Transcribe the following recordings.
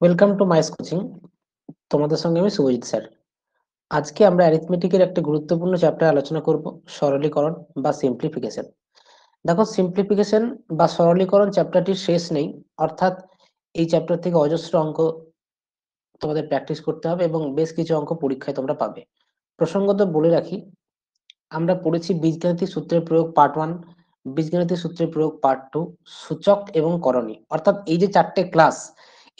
Welcome to মাইস coaching. তোমাদের সঙ্গে আমি শুভজিৎ স্যার। আজকে আমরা অ্যারিথমেটিকের একটা গুরুত্বপূর্ণ চ্যাপ্টার আলোচনা করব, সরলীকরণ বা সিম্পলিফিকেশন। দেখো, সিম্পলিফিকেশন বা সরলীকরণ চ্যাপ্টারটির শেষ নেই। অর্থাৎ এই চ্যাপ্টার থেকে অজস্র অঙ্ক তোমাদের প্র্যাকটিস করতে হবে এবং বেশ কিছু অঙ্ক পরীক্ষায় তোমরা পাবে। প্রসঙ্গত বলে রাখি, আমরা পড়েছি বীজগাণিতিক সূত্রের প্রয়োগ পার্ট 1, বীজগাণিতিক সূত্রের প্রয়োগ পার্ট 2, সূচক এবং করণী। অর্থাৎ এই যে চারটে ক্লাস,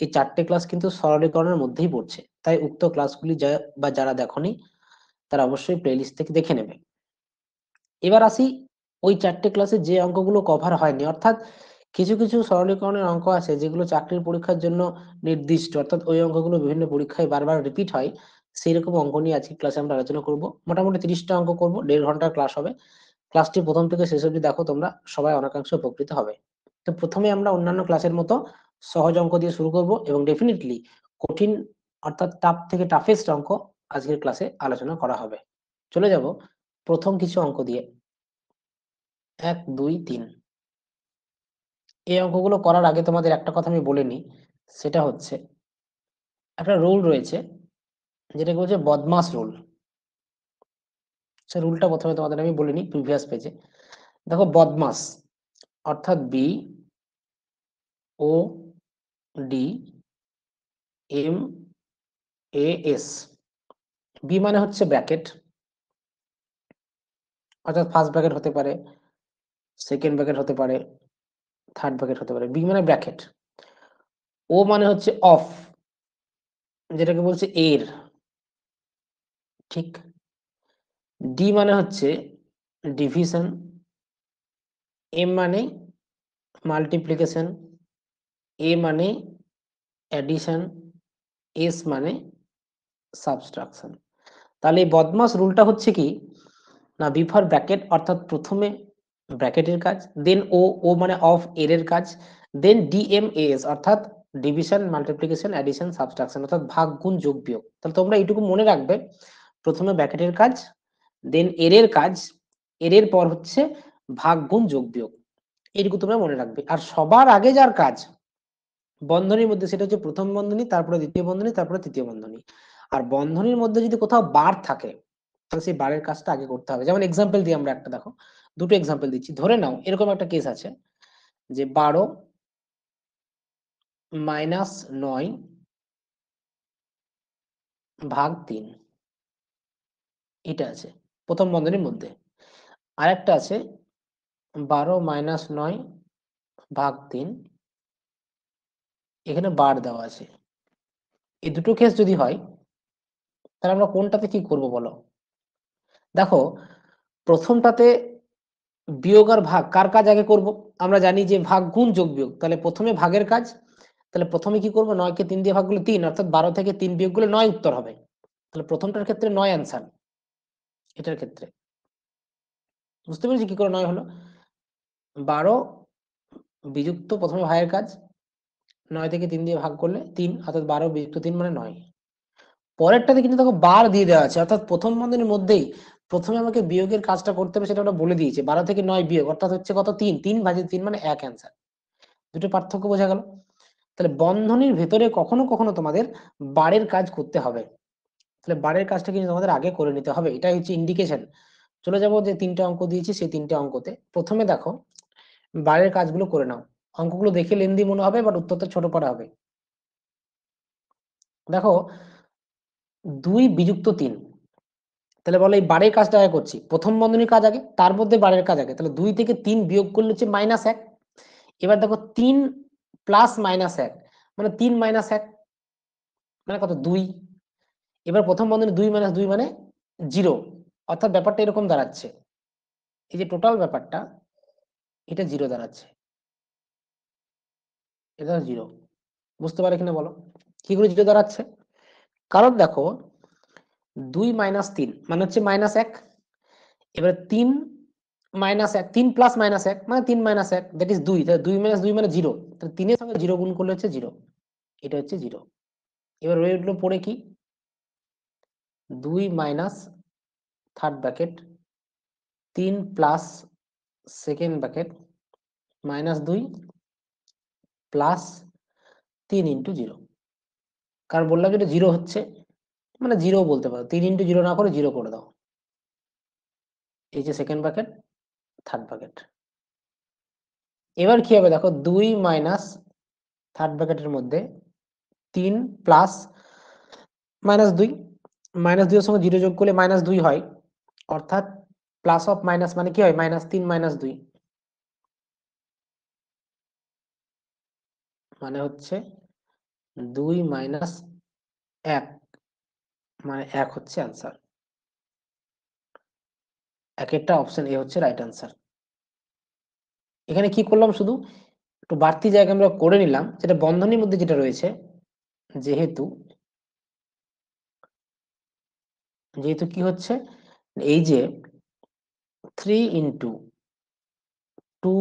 এই চারটে ক্লাস কিন্তু সরলীকরণের মধ্যেই পড়ছে। তাই উক্ত ক্লাসগুলি যারা দেখোনি তারা অবশ্যই প্লেলিস্ট থেকে দেখে নেবে। এবার আসি ওই চারটে ক্লাসে যে অঙ্কগুলো কভার হয়নি, অর্থাৎ কিছু কিছু সরলীকরণের অঙ্ক আছে যেগুলো চাকরির পরীক্ষার জন্য নির্দিষ্ট, অর্থাৎ ওই অঙ্কগুলো বিভিন্ন পরীক্ষায় বারবার রিপিট হয়। সেই রকম অঙ্ক নিয়ে আজকে ক্লাসে আমরা আলোচনা করব। মোটামুটি 30টা অঙ্ক করব, 1.5 ঘন্টার ক্লাস হবে। ক্লাসটি প্রথম থেকে শেষ অবধি দেখো, তোমরা সবাই অনেকাংশে উপকৃত হবে। তো প্রথমে আমরা অন্যান্য ক্লাসের মতো সহজ অঙ্ক দিয়ে শুরু করব এবং ডেফিনেটলি কঠিন অর্থাৎ টাফ থেকে টাফেস্ট অঙ্ক আজকের ক্লাসে আলোচনা করা হবে। চলে যাব প্রথম কিছু অঙ্ক দিয়ে। 1, 2, 3। এই অঙ্কগুলো করার আগে তোমাদের একটা কথা আমি বলে নিই। সেটা হচ্ছে, একটা রুল রয়েছে যেটাকে বলছে বদমাস রুল। সে রুলটা প্রথমে তোমাদের আমি বলে নিই প্রিভিয়াস পেজে। দেখো, বদমাস অর্থাৎ BODMAS। বি মানে হচ্ছে ব্র্যাকেট, অর্থাৎ ফার্স্ট ব্র্যাকেট হতে পারে, সেকেন্ড ব্র্যাকেট হতে পারে, থার্ড ব্র্যাকেট হতে পারে। বি মানে ব্র্যাকেট। ও মানে হচ্ছে অফ, যেটাকে বলছে এর, ঠিক। ডি মানে হচ্ছে ডিভিশন। এম মানে মাল্টিপ্লিকেশন। এ মানে অ্যাডিশন। এস মানে সাবট্রাকশন। তাহলে এই বদমাস রুলটা হচ্ছে কি না, বি ফর ব্র্যাকেট অর্থাৎ প্রথমে ব্র্যাকেটের কাজ, দেন ও, ও মানে অফ এর কাজ, দেন ডিএমএস অর্থাৎ ডিভিশন, মাল্টিপ্লিকেশন, অ্যাডিশন, সাবট্রাকশন অর্থাৎ ভাগ, গুণ, যোগ, বিয়োগ। তাহলে তোমরা এইটুকু মনে রাখবে, প্রথমে ব্র্যাকেটের কাজ, দেন এর কাজ, এর পর হচ্ছে ভাগ, গুণ, যোগ, বিয়োগ। এইটুকু তোমরা মনে রাখবে। আর সবার আগে যার কাজ বন্ধনীর মধ্যে, সেটা হচ্ছে প্রথম বন্ধনী, তারপরে দ্বিতীয় বন্ধনী, তারপরে তৃতীয় বন্ধনী। আর বন্ধনীর মধ্যে যদি কোথাও বার থাকে তাহলে সেই বারের কাজটা আগে করতে হবে। যেমন এক্সাম্পল দিই আমরা একটা, দেখো দুটো এক্সাম্পল দিচ্ছি। ধরে নাও এরকম একটা কেস আছে যে 12 মাইনাস 9 ভাগ 3, এটা আছে প্রথম বন্ধনীর মধ্যে। আরেকটা আছে 12 মাইনাস 9 ভাগ 3, এখানে বার দেওয়া আছে। এই দুটো কেস যদি হয় তাহলে আমরা কোনটাতে কি করব বলো? দেখো, প্রথমটাতে বিয়োগ আর ভাগ কার কাজ আগে করব? আমরা জানি যে ভাগ, গুণ, যোগ, বিয়োগ। তাহলে প্রথমে ভাগের কাজ। তাহলে প্রথমে কি করব, 9 কে 3 দিয়ে ভাগ করলে 3, অর্থাৎ 12 থেকে 3 বিয়োগ করলে 9 উত্তর হবে। তাহলে প্রথমটার ক্ষেত্রে 9 অ্যান্সার। এটার ক্ষেত্রে বুঝতে পেরেছি কি করে 9 হলো? 12 বিযুক্ত প্রথমে ভাগের কাজ, 9 থেকে 3 দিয়ে ভাগ করলে 3, অর্থাৎ 12 বিযুক্ত 3 মানে 9। পরেরটাতে কিন্তু দেখো বার দিয়ে দেওয়া আছে, অর্থাৎ প্রথম বন্ধনীর মধ্যেই প্রথমে আমাকে বিয়োগের কাজটা করতে হবে, সেটা ওটা বলে দিয়েছে। 12 থেকে 9 বিয়োগ অর্থাৎ হচ্ছে কত? 3। 3 ভাজিত 3 মানে 1 অ্যান্সার। দুটো পার্থক্য বোঝা গেল? তাহলে বন্ধনীর ভেতরে কখনো কখনো তোমাদের বারের কাজ করতে হবে। তাহলে বারের কাজটা কিন্তু তোমাদের আগে করে নিতে হবে, এটাই হচ্ছে ইন্ডিকেশন। চলে যাব যে 3টে অঙ্ক দিয়েছি সেই 3টে অঙ্কতে। প্রথমে দেখো বারের কাজগুলো করে নাও। অঙ্কগুলো দেখে লেন্দি মনে হবে, বাট উত্তরটা ছোট পড়া হবে। দেখো, 2 বিযুক্ত 3, তাহলে বলো এই বারের কাজটা আগে করছি, প্রথম বন্ধনীর কাজ আগে, তার মধ্যে বারের কাজ আগে। তাহলে 2 থেকে 3 বিয়োগ করলে হচ্ছে -1। এবার দেখো 3 প্লাস -1 মানে 3 -1 মানে কত? 2। এবার প্রথম বন্ধনী 2 - 2 মানে 0, অর্থাৎ ব্যাপারটা এরকম দাঁড়াচ্ছে, এই যে টোটাল ব্যাপারটা এটা 0 দাঁড়াচ্ছে, এটা 0। বুঝতে পারে কিনা বলো কি করে 0 দাঁড়াচ্ছে? কারণ দেখো 2 - 3 মানে হচ্ছে -1। এবার 3 -1, 3 প্লাস -1 মানে 3 - 1 দ্যাট ইজ 2। তাহলে 2 - 2 মানে 0। তাহলে 3 এর সঙ্গে 0 গুণ করলে হচ্ছে 0, এটা হচ্ছে 0। এবার রয়ে উঠলো পড়ে কি, 2 minus third bracket 3 plus second bracket -2 plus 3 into 0। কারণ বললাম যেটা জিরো হচ্ছে, মানে জিরো বলতে পারো, 3 ইন্টু জিরো না করে জিরো করে দাও। এই যে সেকেন্ড ব্র্যাকেট, থার্ড ব্র্যাকেট। এবার কি হবে দেখো, 2 মাইনাস থার্ড ব্র্যাকেটের মধ্যে 3 প্লাস -2, -2 এর সঙ্গে জিরো যোগ করলে -2 হয়, অর্থাৎ প্লাস অফ মাইনাস মানে কি হয়, -3 -2, মানে হচ্ছে 2 মাইনাস 1, মানে 1 হচ্ছে অ্যান্সার। এক একটা অপশন এ হচ্ছে রাইট অ্যান্সার। এখানে কি করলাম, শুধু একটু বাড়তি জায়গা আমরা করে নিলাম, যেটা বন্ধনীর মধ্যে যেটা রয়েছে, যেহেতু যেহেতু কি হচ্ছে, এই যে 3 ইন্টু 2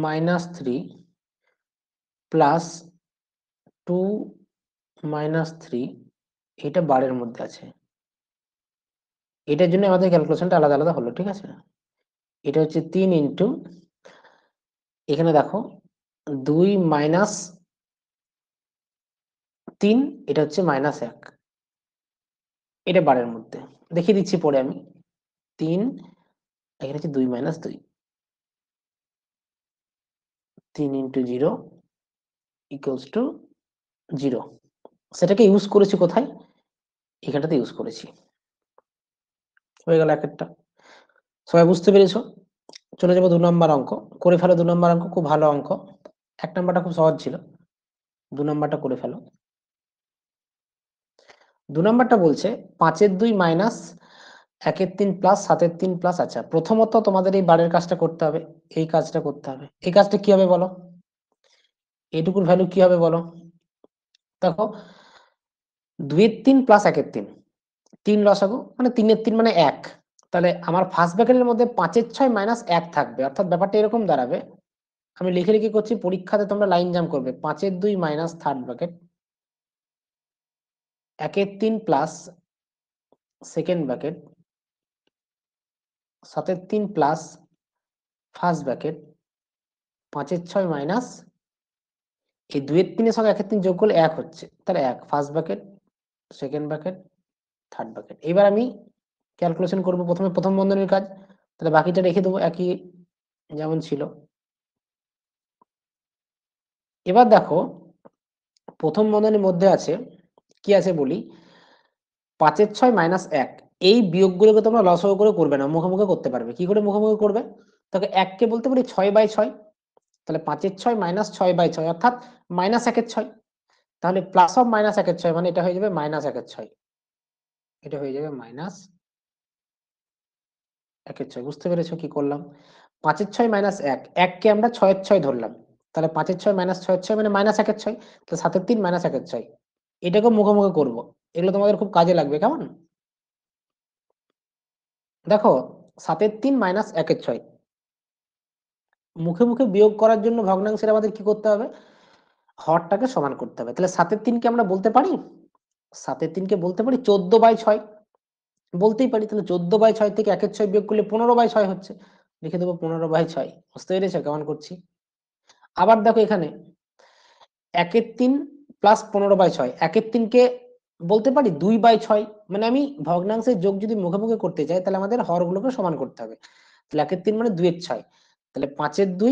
মাইনাস 3 প্লাস 2 মাইনাস 3, এটা বারের মধ্যে আছে। এটার জন্য আমাদের ক্যালকুলেশনটা আলাদা আলাদা হলো, ঠিক আছে। এটা হচ্ছে 3 ইন্টু, এখানে দেখো 2 মাইনাস 3, এটা হচ্ছে -1, এটা বারের মধ্যে দেখিয়ে দিচ্ছি পরে আমি। 3, এখানে হচ্ছে 2 মাইনাস 2, 3 ইন্টু 0 ইকুয়ালস টু 0। সেটাকে ইউজ করেছি কোথায়, এখানটাতে ইউজ করেছি। হয়ে গেল এক একটা। সবাই বুঝতে পেরেছো? চলে যাবো 2 নম্বর অঙ্ক। করে ফেলো 2 নম্বর অঙ্ক, খুব ভালো অঙ্ক। 1 নম্বরটা খুব সহজ ছিল, 2 নম্বরটা করে ফেলো। 2 নম্বরটা বলছে 5-2 মাইনাস 1-3 প্লাস 7-3 প্লাস। আচ্ছা, প্রথমত তোমাদের এই বারের কাজটা করতে হবে, এই কাজটা করতে হবে। এই কাজটা কি হবে বলো, এটুকুর ভ্যালু কি হবে বলো। দেখো, 2-3 প্লাস 1-3, 3 লসাগু মানে 3-3 মানে 1। তাহলে আমার ফার্স্ট ব্র্যাকেটের মধ্যে 5-6 মাইনাস 1 থাকবে, অর্থাৎ ব্যাপারটা এরকম দাঁড়াবে। আমি লিখে লিখে করছি, পরীক্ষাতে তোমরা লাইন জাম্প করবে। 5-2 minus third bracket, 1-3 plus second bracket, 7-3 plus first bracket, 5-6 minus এই 2-3 সঙ্গে 1-3 যোগ করলে 1 হচ্ছে, তাহলে 1 first bracket, second bracket, third bracket. এবার আমি ক্যালকুলেশন করব, প্রথমে প্রথম বন্ধনীর কাজ, তাহলে বাকিটা রেখে দেবো একই যেমন ছিল। এবার দেখো, প্রথম বন্ধনীর মধ্যে আছে কি আছে বলি, 5-6 মাইনাস 1। এই বিয়োগগুলোকে তোমরা লসাগু করে করবে না, মুখোমুখি করতে পারবে। কি করে মুখোমুখি করবে, তাকে 1 কে বলতে পারি 6/6, তাহলে 5-6 মাইনাস 6/6, অর্থাৎ -1/6। তাহলে প্লাস অফ -1/6, মানে এটা হয়ে যাবে -1/6, এটা হয়ে যাবে -1/6। বুঝতে পেরেছো কি করলাম? 5-6 মাইনাস 1, 1 কে আমরা 6-6 ধরলাম, তাহলে 5-6 মাইনাস 6-6 মানে -1/6, তাহলে 7-3 -1/6। এটাকে মুখোমুখি করব, এগুলো তোমাদের খুব কাজে লাগবে, কেমন? দেখো, 7-3 -1/6, মুখে মুখে বিয়োগ করার জন্য ভগ্নাংশের আমাদের কি করতে হবে, হরটাকে সমান করতে হবে। তাহলে 7-3 কে আমরা বলতে পারি, 7-3 কে বলতে পারি 14/6, বলতেই পারি। তাহলে 14/6 থেকে 1/6 বিয়োগ করলে 15/6 হচ্ছে, লিখে দেবো 15/6। বুঝতে পেরেছো কেমন করছি? আবার দেখো এখানে 1-3 প্লাস 15/6, 1-3 কে বলতে পারি 2/6, মানে আমি ভগ্নাংশের যোগ যদি মুখে মুখে করতে চাই, তাহলে আমাদের হরগুলোকে সমান করতে হবে। তাহলে 1-3 মানে 2/6, তাহলে 5-2,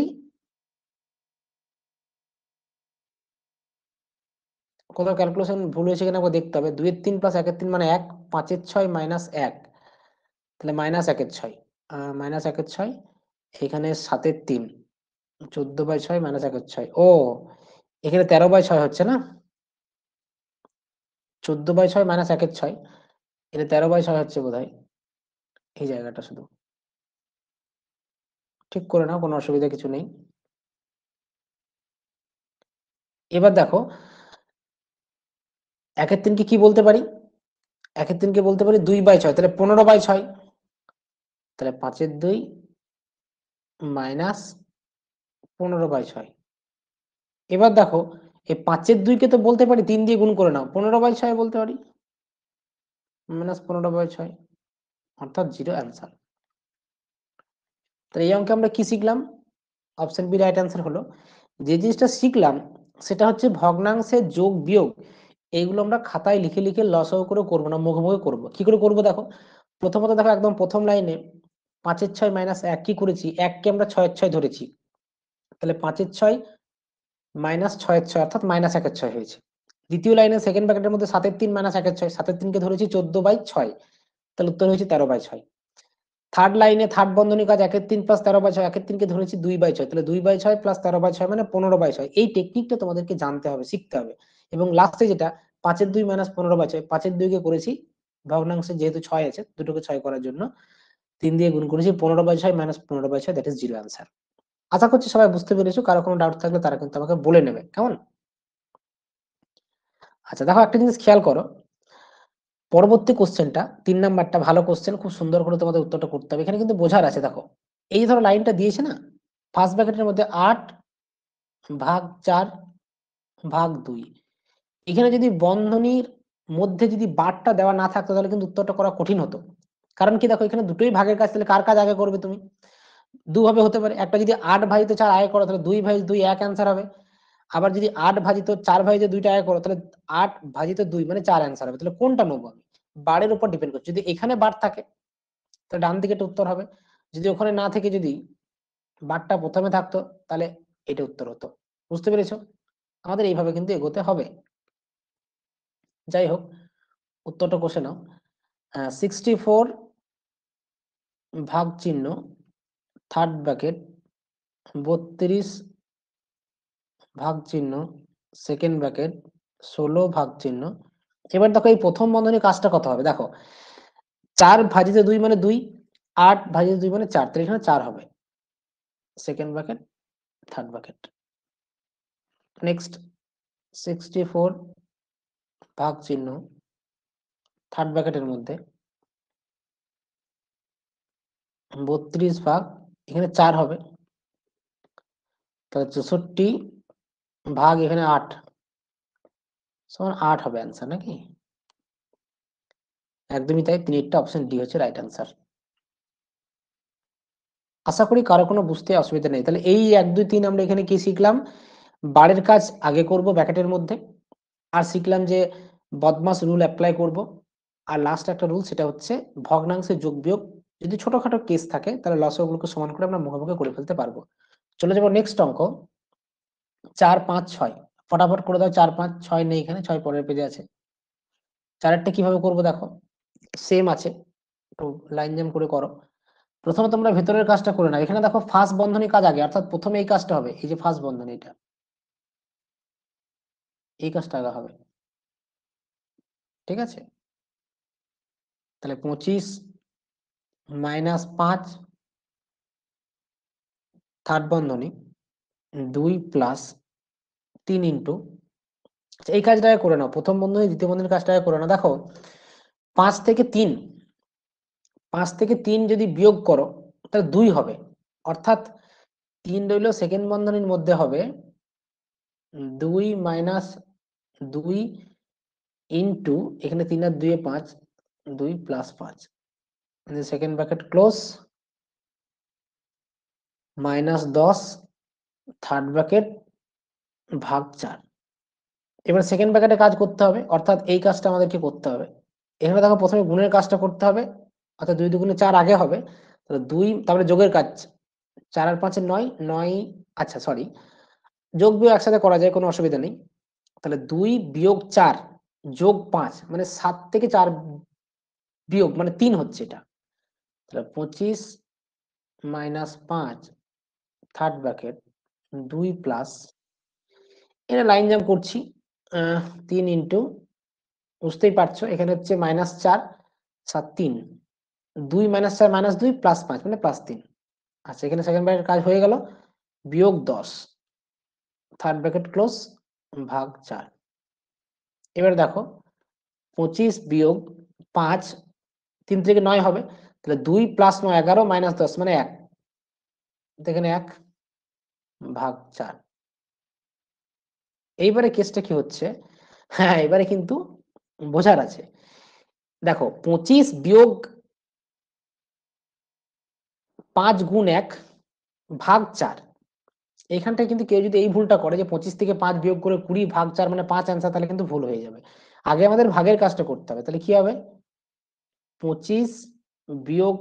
কোথাও ক্যালকুলেশন ভুল হয়েছে কিনা আমাকে দেখতে হবে। 2-3 প্লাস 1-3 মানে 1, 5-6 মাইনাস 1, তাহলে -1/6, -1/6। এখানে 7-3, 14/6 -1/6। ও, এখানে 13/6 হচ্ছে না, 14/6 -1/6, এটা 13/6 হচ্ছে বোধহয়, এই জায়গাটা শুধু ঠিক করে নাও, কোনো অসুবিধা কিছু নেই। এবার দেখো, 1-3 কে কি বলতে পারি, 1-3 কে বলতে পারি 2/6, তাহলে 15/6, তাহলে 5-2 মাইনাস 15/6। এবার দেখো, এই 5-2 কে তো বলতে পারি 3 দিয়ে গুণ করে নাও, 15/6 বলতে পারি, -15/6, অর্থাৎ 0 অ্যান্সার। তাহলে এই অঙ্কে আমরা কি শিখলাম, অপশন বি রাইট অ্যান্সার হলো। যে জিনিসটা শিখলাম সেটা হচ্ছে ভগ্নাংশের যোগ বিয়োগ এইগুলো আমরা খাতায় লিখে লিখে লসাগু করে করবো না, মুখে মুখে করবো। কি করে করবো দেখো, প্রথমত দেখো একদম প্রথম লাইনে 5-এর 6 - 1 কি করেছি, 1 কে আমরা 6-এর 6 ধরেছি, তাহলে 5-এর 6 - 6-এর 6 অর্থাৎ -1-এর 6 হয়েছে। দ্বিতীয় লাইনে সেকেন্ড ব্র্যাকেটের মধ্যে 7-এর 3 - 1-এর 6, 7-এর 3 কে ধরেছি 14/6, তাহলে উত্তর হয়েছে 13/6। থার্ড লাইনে থার্ড বন্ধনী কাজ 1-এর 3 + 13/6, 1-এর 3 কে ধরেছি 2/6, তাহলে 2/6 + 13/6 মানে 15/6। এই টেকনিকটা তোমাদেরকে জানতে হবে, শিখতে হবে। এবং লাস্টে যেটা 5-এর 2 - 15/6, 5-এর 2 কে করেছি ভগ্নাংশে যেহেতু 6 আছে, দুটোকে 6 করার জন্য 3 দিয়ে গুণ করেছি, 15/6 - 15/6, দ্যাট ইজ 0 অ্যান্সার। আশা করছি সবাই বুঝতে পেরেছো, কারো কোনো ডাউট থাকলে তারা কিন্তু আমাকে বলে নেবে, কেমন? আচ্ছা দেখো একটা জিনিস খেয়াল করো, পরবর্তী কোশ্চেনটা 3 নাম্বারটা ভালো কোশ্চেন, খুব সুন্দর করে তোমাদের উত্তরটা করতে হবে। এখানে কিন্তু বোঝার আছে, দেখো এই ধরো লাইনটা দিয়েছে না, ফার্স্ট ব্র্যাকেটের মধ্যে 8/4/2, এখানে যদি বন্ধনীর মধ্যে যদি বারটা দেওয়া না থাকতো তাহলে কিন্তু উত্তরটা করা কঠিন হতো। কারণ কি দেখো এখানে দুটোই ভাগের কাজ, তাহলে কার কাজ আগে করবে তুমি? দুভাবে হতে পারে, একটা যদি 8/4 আগে করো তাহলে 2/2 এক অ্যান্সার হবে। আবার যদি 8/4/2টা আগে করো তাহলে 8/2 মানে 4 অ্যান্সার হবে। তাহলে কোনটা নেবো আমি? বারের উপর ডিপেন্ড করছে। যদি এখানে বার থাকে তাহলে ডান দিকে উত্তর হবে, যদি ওখানে না থেকে যদি বারটা প্রথমে থাকতো তাহলে এটা উত্তর হতো। বুঝতে পেরেছো? আমাদের এইভাবে কিন্তু এগোতে হবে। যাই হোক, উত্তরটা কষে নাও। 64 ভাগ চিহ্ন থার্ড ব্র্যাকেট 32 ভাগ চিহ্ন সেকেন্ড ব্র্যাকেট 16 ভাগ চিহ্ন। এবার দেখো এই প্রথম বন্ধনীর কাজটা কত হবে, দেখো 4/2 মানে 2, 8/2 মানে 4, তাহলে এখানে 4 হবে, second bracket third bracket. Next 64 ভাগ চিহ্ন থার্ড ব্র্যাকেটের মধ্যে 32 ভাগ, এখানে 4 হবে, তাহলে 64 ভাগ এখানে 8 সমান 8 হবে অ্যান্সার নাকি? একদমই তাই, 3টা অপশন ডি হচ্ছে রাইট অ্যান্সার। আশা করি কারো কোনো বুঝতে অসুবিধা নেই। তাহলে এই 1 2 3 আমরা এখানে কি শিখলাম, বারের কাজ আগে করব ব্র্যাকেটের মধ্যে, আর শিখলাম যে বদমাস রুল অ্যাপ্লাই করব, আর লাস্ট একটা রুল সেটা হচ্ছে ভগ্নাংশে যোগ বিয়োগ যদি ছোটখাটো কেস থাকে তাহলে লসাগুলোকে সমান করে আমরা মুখে মুখে করে ফেলতে পারবো। চলে যাবো নেক্সট অঙ্ক, 4 5 6। ফটাফট করে দাও, 4 5 6 নেই এখানে, 6 পরের পেজে আছে। চারেরটা কিভাবে করবো দেখো, সেম আছে, একটু লাইন জাম করে করো। প্রথমে তোমরা ভেতরের কাজটা করে নাও। এখানে দেখো ফার্স্ট বন্ধনী কাজ আগে, অর্থাৎ প্রথমে এই কাজটা হবে, এই যে ফার্স্ট বন্ধনী, এটা এই কাজটা আগে হবে, ঠিক আছে? তাহলে 25 - 5 থার্ড বন্ধনী 2 + 3 ইন্টু, এই কাজটা করে নাও, প্রথম বন্ধনী দ্বিতীয় বন্ধনীর কাজটা করে নাও। দেখো 5 থেকে 3, 5 থেকে 3 যদি বিয়োগ করো তাহলে 2 হবে, অর্থাৎ 3 রইল সেকেন্ড বন্ধনীর মধ্যে হবে 2 - 2 ইন্টু, এখানে 3 আর 2 5, 2 + 5, second bracket close, -10 third bracket ভাগ 4। এবার সেকেন্ড ব্র্যাকেটে কাজ করতে হবে, অর্থাৎ এই কাজটা আমাদেরকে করতে হবে। এখানে দেখো প্রথমে গুণের কাজটা করতে হবে, অর্থাৎ 2 2 4 আগে হবে, তাহলে 2, তারপরে যোগের কাজ, 4 আর 5 9 9, আচ্ছা সরি, যোগ বিয়োগ একসাথে করা যায়, কোনো অসুবিধা নেই। তাহলে 2 - 4 যোগ 5 মানে 7 থেকে 4 বিয়োগ মানে 3 হচ্ছে এটা। তাহলে 25 - 5 থার্ড ব্র্যাকেট 2 প্লাস, এটা লাইন জাম্প করছি, 3 ইন্টু, বুঝতেই পারছো এখানে হচ্ছে -4 7 3, 2 - 4 -2 + 5 মানে +3। আচ্ছা এখানে সেকেন্ড ব্র্যাকেট কাজ হয়ে গেল, বিয়োগ 10 থার্ড ব্র্যাকেট ক্লোজ ভাগ 4। এবার দেখো 25 - 5, 3 থেকে 9 হবে, তাহলে 2 + 9 11 - 10 মানে 1, এখানে 1 ভাগ 4। এইবারে কেসটা কি হচ্ছে, হ্যাঁ এবারে কিন্তু বোঝার আছে। দেখো 25 বিয়োগ 5 গুণ 1 ভাগ 4, এইখানটায় কিন্তু কেউ যদি এই ভুলটা করে যে 25 থেকে 5 বিয়োগ করে 20 ভাগ 4 মানে 5 অ্যান্সার, তাহলে কিন্তু ভুল হয়ে যাবে। আগে আমাদের ভাগের কাজটা করতে হবে। তাহলে কি হবে? 25 বিয়োগ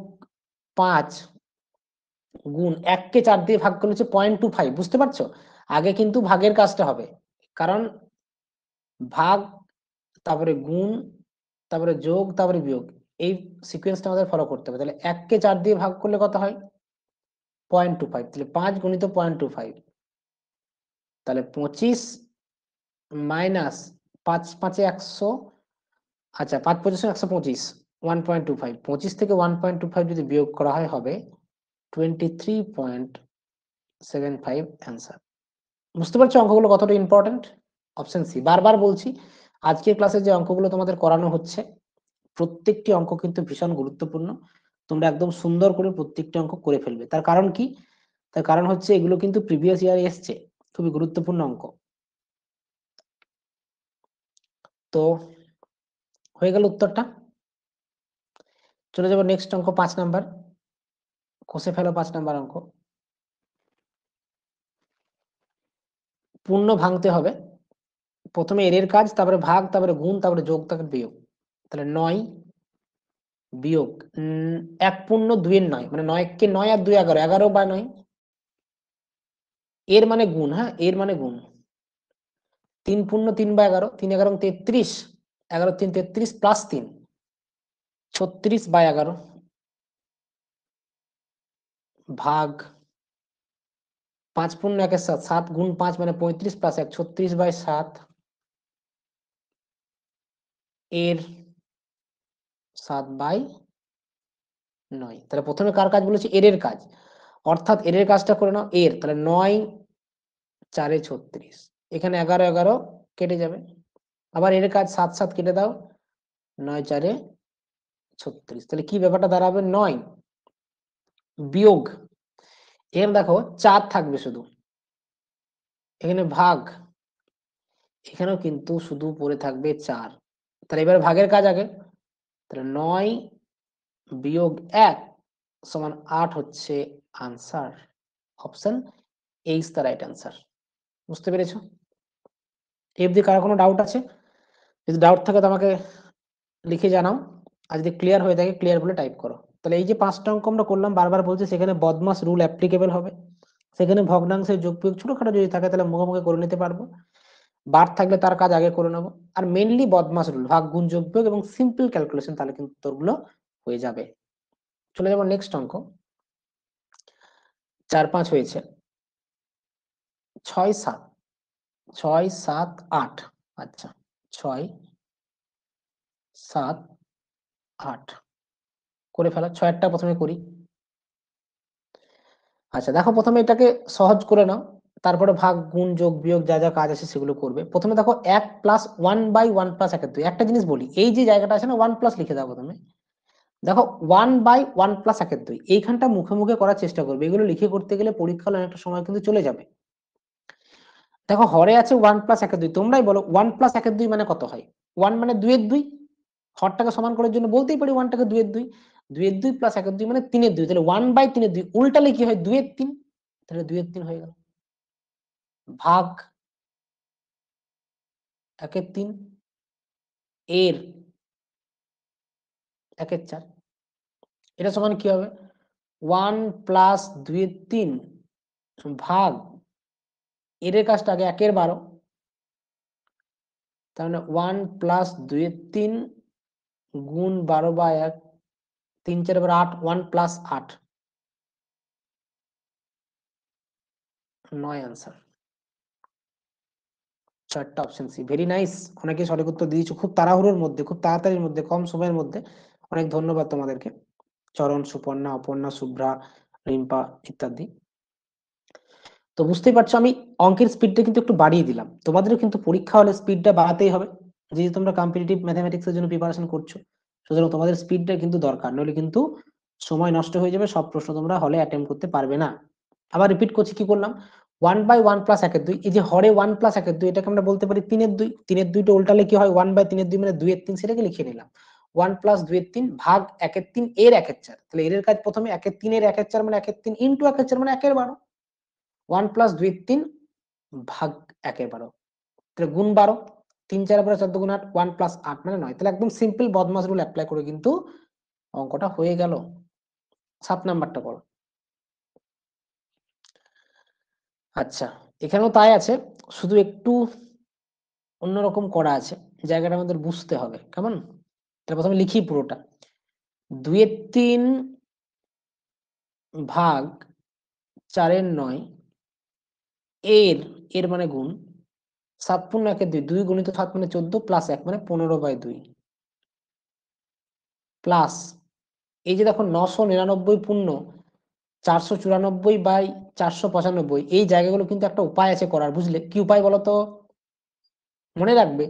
5 গুণ 1 কে 4 দিয়ে ভাগ করলে হচ্ছে 0.25। বুঝতে পারছো? আগে কিন্তু ভাগের কাজটা হবে, কারণ ভাগ, তারপরে গুণ, তারপরে যোগ, তারপরে বিয়োগ, এই সিকোয়েন্সটা আমাদের ফলো করতে হবে। তাহলে 1 কে 4 দিয়ে ভাগ করলে কত হয়? 0.25। তাহলে 5 গুণিত 0.25, তাহলে 25 মাইনাস 5 5 100, আচ্ছা 5 25 125, 1.25, 25 থেকে 1.25 যদি বিয়োগ করা হয় হবে 23.75 অ্যান্সার। বুঝতে পারছো অঙ্কগুলো কতটা ইম্পর্টেন্ট? Option C. বারবার বলছি, আজকের ক্লাসে যে অঙ্কগুলো তোমাদের করানো হচ্ছে প্রত্যেকটি অঙ্ক কিন্তু ভীষণ গুরুত্বপূর্ণ। তোমরা একদম সুন্দর করে প্রত্যেকটি অঙ্ক করে ফেলবে। তার কারণ কি? তার কারণ হচ্ছে এগুলো কিন্তু প্রিভিয়াস ইয়ারে এসছে, খুবই গুরুত্বপূর্ণ অঙ্ক। তো হয়ে গেল উত্তরটা। চলে যাবো নেক্সট অঙ্ক, 5 নাম্বার। কষে ফেলো 5 নাম্বার অঙ্ক। পূর্ণ ভাঙতে হবে। প্রথমে এর কাজ, তারপরে ভাগ, তারপরে গুণ, তারপরে যোগ, তারপরে বিয়োগ। তাহলে 9 বিয়োগ 1 পূর্ণ 2 এর 9, মানে 9 কে 9 আর 2 11, 11 বা 9 এর মানে গুণ। হ্যাঁ, এর মানে গুণ। 3 পূর্ণ 3 বা 11, 3 11 33, 11 3 33 প্লাস 3 36 বা 11 ভাগ 5 পূর্ণ 1 এর 7, 7 গুণ 5 মানে 35 প্লাস 1 36 বাই 7 এর 7 বাই 9। তাহলে প্রথমে কার কাজ বলেছি? এর কাজ, অর্থাৎ এর কাজটা করে নাও। এর তাহলে 9 4 এ 36, এখানে 11 11 কেটে যাবে। আবার এর কাজ 7 7 কেটে দাও, 9 4 এ 36। তাহলে কি ব্যাপারটা দাঁড়াবে? 9 বিয়োগ, এখানে দেখো 4 থাকবে শুধু, এখানে ভাগ, এখানেও কিন্তু শুধু পড়ে থাকবে 4। তাহলে এবার ভাগের কাজ আগে। তাহলে 9 বিয়োগ 1 সমান 8 হচ্ছে answer. Option A is the right answer. বুঝতে পেরেছো? এই অবধি কারো কোনো ডাউট আছে? যদি ডাউট থাকে তো আমাকে লিখে জানাও, আর যদি ক্লিয়ার হয়ে থাকে ক্লিয়ার বলে টাইপ করো। তাহলে এই যে 5টা অঙ্ক আমরা করলাম, বারবার বলছি সেখানে বদমাস রুল অ্যাপ্লিকেবল হবে। সেখানে ভগ্নাংশের যোগ বিয়োগ ছোটখাটো যদি থাকে তাহলে মুখে করে নিতে পারবো, বার থাকলে তার কাজ আগে করে নেবো। আর মেনলি বদমাস রুল, ভাগ গুণ যোগ বিয়োগ এবং সিম্পল ক্যালকুলেশন, তাহলে কিন্তু উত্তরগুলো হয়ে যাবে। চলে যাবো নেক্সট অঙ্ক। 4 5 হয়েছে, 6 7, 6 7 8, আচ্ছা 6 7 8 করে ফেলা। 6 টা প্রথমে করি। আচ্ছা দেখো, প্রথমে এটাকে সহজ করে নাও, তারপরে ভাগ গুণ যোগ বিয়োগ যা যা কাজ আছে সেগুলো করবে। প্রথমে দেখো 1 প্লাস 1 বাই 1 প্লাস 1 2। একটা জিনিস বলি, এই যে জায়গাটা আছে না 1 প্লাস লিখে দাও প্রথমে। দেখো 1 বাই 1 প্লাস 1 2, এইখানটা মুখে মুখে করার চেষ্টা করবে। এগুলো লিখে করতে গেলে পরীক্ষা হলে অনেকটা সময় কিন্তু চলে যাবে। দেখো হরে আছে 1 প্লাস 1 2, তোমরাই বলো 1 প্লাস 1 2 মানে কত হয়? 1 মানে 2 এর 2, হরটাকে সমান করার জন্য বলতেই পারি 1টাকে 2 এর 2, 2 এর 2 প্লাস 1 এর 2 মানে 3 এর 2। তাহলে 1 বাই 3 এর 2 উল্টালে কি হয়? 2 এর 3। তাহলে 2 এর 3 হয়ে গেল। ভাগ 1 এর 3 এর 1 এর 4, এটা সমান কি হবে? 1 প্লাস 2 এর 3 ভাগ এর কাজটা আগে 1 এর 12, তার মানে 1 প্লাস 2 এর 3 গুণ 12 বাই 1, 3 4 8, 1 প্লাস 8, 9 আনসার। 4টা অপশন সি। ভেরি নাইস, অনেকে সঠিক উত্তর দিয়েছো খুব তাড়াহুড়োর মধ্যে, খুব তাড়াতাড়ির মধ্যে, কম সময়ের মধ্যে। অনেক ধন্যবাদ তোমাদেরকে, চরণ, সুপর্ণা, অপর্ণা, শুভ্রা, রিম্পা ইত্যাদি। তো বুঝতেই পারছো আমি অঙ্কের স্পিডটা কিন্তু একটু বাড়িয়ে দিলাম। তোমাদেরও কিন্তু পরীক্ষা হলে স্পিডটা বাড়াতেই হবে, যেহেতু তোমরা কম্পিটিটিভ ম্যাথমেটিক্সের জন্য প্রিপারেশন করছো। সুতরাং তোমাদের স্পিডটা কিন্তু দরকার, নইলে কিন্তু সময় নষ্ট হয়ে যাবে, সব প্রশ্ন তোমরা হলে অ্যাটেম্প করতে পারবে না। আবার রিপিট করছি, কি করলাম? 1 বাই 1 প্লাস 1 এর 2, এই যে হরে 1 প্লাস 1 এর 2, এটাকে আমরা বলতে পারি 3 এর 2। 3 এর 2টা উল্টালে কি হয়? 1 বাই 3 এর 2 মানে 2 এর 3, সেটাকে লিখে নিলাম। 1 প্লাস 2 এর 3 ভাগ 1 এর 3 এর 1 এর 4। তাহলে এর কাজ প্রথমে 1 এর 3 এর 1 এর 4 মানে 1 এর 3 ইন্টু 1 এর 4 মানে 1 এর 12। 1 প্লাস 2 3 ভাগ 1 এর 12, তাহলে গুণ 12, 3 4 12 14 গুণ 8, 1 প্লাস 8 মানে 9। তাহলে একদম সিম্পল বদমাস রুল অ্যাপ্লাই করে কিন্তু অঙ্কটা হয়ে গেল। 7 নাম্বারটা করো। আচ্ছা, এখানেও তাই আছে, শুধু একটু অন্যরকম করা আছে, জায়গাটা আমাদের বুঝতে হবে, কেমন? তাহলে প্রথমে লিখি পুরোটা। 2 এর 3 ভাগ 4 এর 9 এর এর মানে গুণ 7 পূর্ণ 1 এর 2, 2 গুণিত 7 মানে 14 প্লাস 1 মানে 15/2 প্লাস এই যে দেখো 999 পূর্ণ 494/495, এই জায়গাগুলো কিন্তু একটা উপায় আছে করার, বুঝলে? কি উপায় বলো তো? মনে রাখবে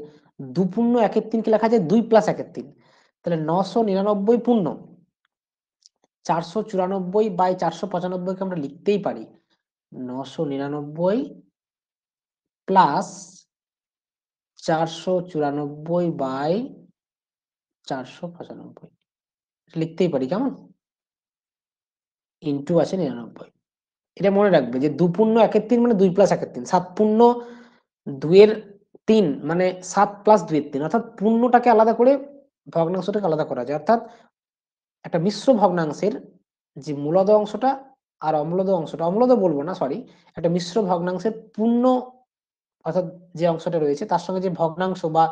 2 পূর্ণ 1 এর 3 কে লেখা যায় 2 প্লাস 1 এর 3, তাহলে 999 পূর্ণ 494/495 কে আমরা লিখতেই পারি 999 প্লাস 494/495 লিখতেই পারি, কেমন? ইন্টু আছে 99। এটা মনে রাখবে যে 2 পূর্ণ 1 এর 3 মানে 2 প্লাস 1 এর 3, 7 পূর্ণ 2 এর 3 মানে 7 প্লাস 2 এর 3, অর্থাৎ পূর্ণটাকে আলাদা করে ভগ্নাংশটাকে আলাদা করা যায়। অর্থাৎ একটা মিশ্র ভগ্নাংশের যে মূলদ অংশটা আর অম্লদ অংশটা, অম্লদ বলবো না, সরি, একটা মিশ্র ভগ্নাংশের পূর্ণ অর্থাৎ যে অংশটা রয়েছে তার সঙ্গে যে ভগ্নাংশ বা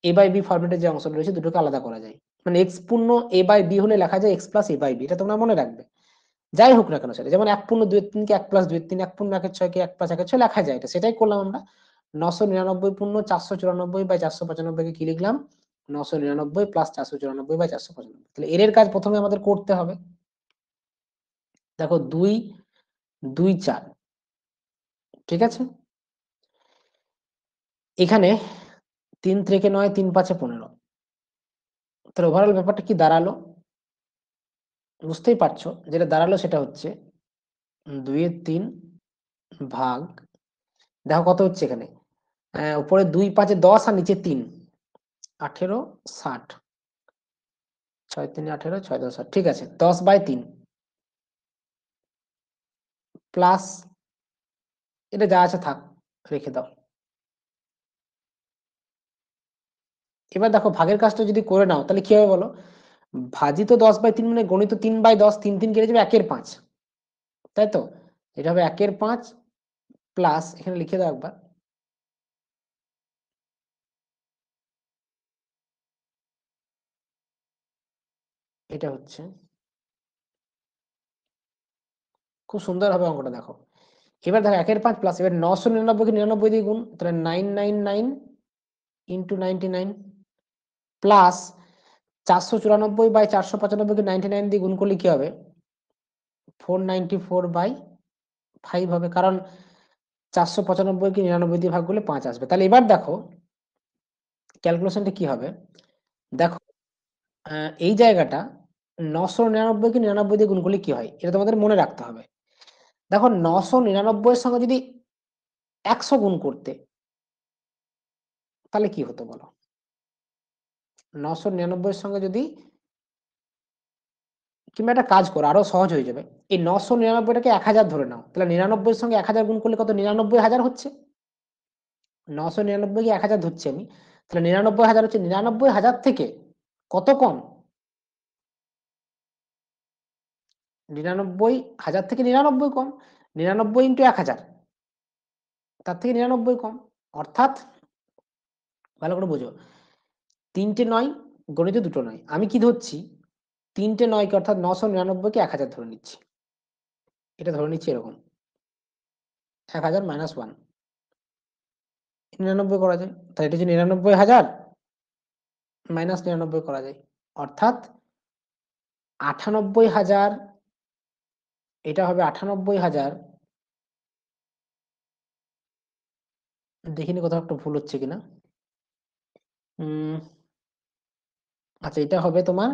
a বাই বি ফরম্যাটের যে অংশটা রয়েছে দুটোকে আলাদা করা যায়। মানে x পূর্ণ a বাই বি হলে লেখা যায় x plus a by B, এটা তোমরা মনে রাখবে। যাই হোক না কেন সেটা, যেমন 1 পূর্ণ 2 এর 3 কে 1 প্লাস 2 এর 3, 1 পূর্ণ 1 এর 6 কে 1 প্লাস 1 এর 6 লেখা যায়, এটা সেটাই করলাম আমরা। 999 পূর্ণ 494/495 কে কি লিখলাম? 999 প্লাস 494/495। তাহলে এর কাজ প্রথমে আমাদের করতে হবে। দেখো 2 2 4, ঠিক আছে? এখানে 3 থেকে 9, 3 5 15, তাহলে ওভারঅল ব্যাপারটা কি দাঁড়ালো? বুঝতেই পারছো যেটা দাঁড়ালো সেটা হচ্ছে 2 এর 3 ভাগ, দেখো কত হচ্ছে এখানে, উপরে 2 5 10 আর নিচে 3, 18 60, 6 3 18, 6 10 60, ঠিক আছে, 10/3 প্লাস এটা যা আছে থাক, রেখে দাও। এবার দেখো ভাগের কাজটা যদি করে নাও তাহলে কি হবে বলো? ভাজিত 10/3 মানে গণিত 3/10, 3 3 কেটে যাবে 1/5, তাই তো? এটা হবে 1/5 প্লাস, এখানে লিখে দাও একবার, এটা হচ্ছে, খুব সুন্দর হবে অঙ্কটা দেখো। এবার দেখো 1/5 প্লাস, এবার 999 কে 99 দিয়ে গুণ, তাহলে 999 ইন্টু 99 প্লাস 494/495 কে 99 দিয়ে গুণ করলে কি হবে? 494/5 হবে, কারণ 495 কে 99 দিয়ে ভাগ করলে 5 আসবে। তাহলে এবার দেখো ক্যালকুলেশনটা কি হবে, দেখো এই জায়গাটা 999 কে 99 দিয়ে গুণ করলে কি হয় এটা তোমাদের মনে রাখতে হবে। দেখো 999 এর সঙ্গে যদি 100 গুণ করতে তাহলে কি হতো বলো? 999 এর সঙ্গে যদি, কিংবা একটা কাজ করো আরো সহজ হয়ে যাবে, এই 999টাকে 1000 ধরে নাও, তাহলে 99 এর সঙ্গে 1000 গুণ করলে কত? 99,000 হচ্ছে। 999 কে 1000 ধরছি আমি, তাহলে 99,000 হচ্ছে। 99,000 থেকে কত কম? 99,000 থেকে 99 কম, 99 ইন্টু 1000, তার থেকে 99 কম। অর্থাৎ ভালো করে বোঝো, 3টে 9 গণিত 2টো 9, আমি কি ধরছি? 3টে 9 কে অর্থাৎ 999 কে 1000 ধরে নিচ্ছি, এটা ধরে নিচ্ছি এরকম 1000 মাইনাস 1, 99 করা যায়, তাই এটা হচ্ছে 99,000 মাইনাস 99 করা যায়, অর্থাৎ 98,000, এটা হবে 98,000, দেখিনি কোথাও একটা ভুল হচ্ছে কিনা। আচ্ছা এটা হবে তোমার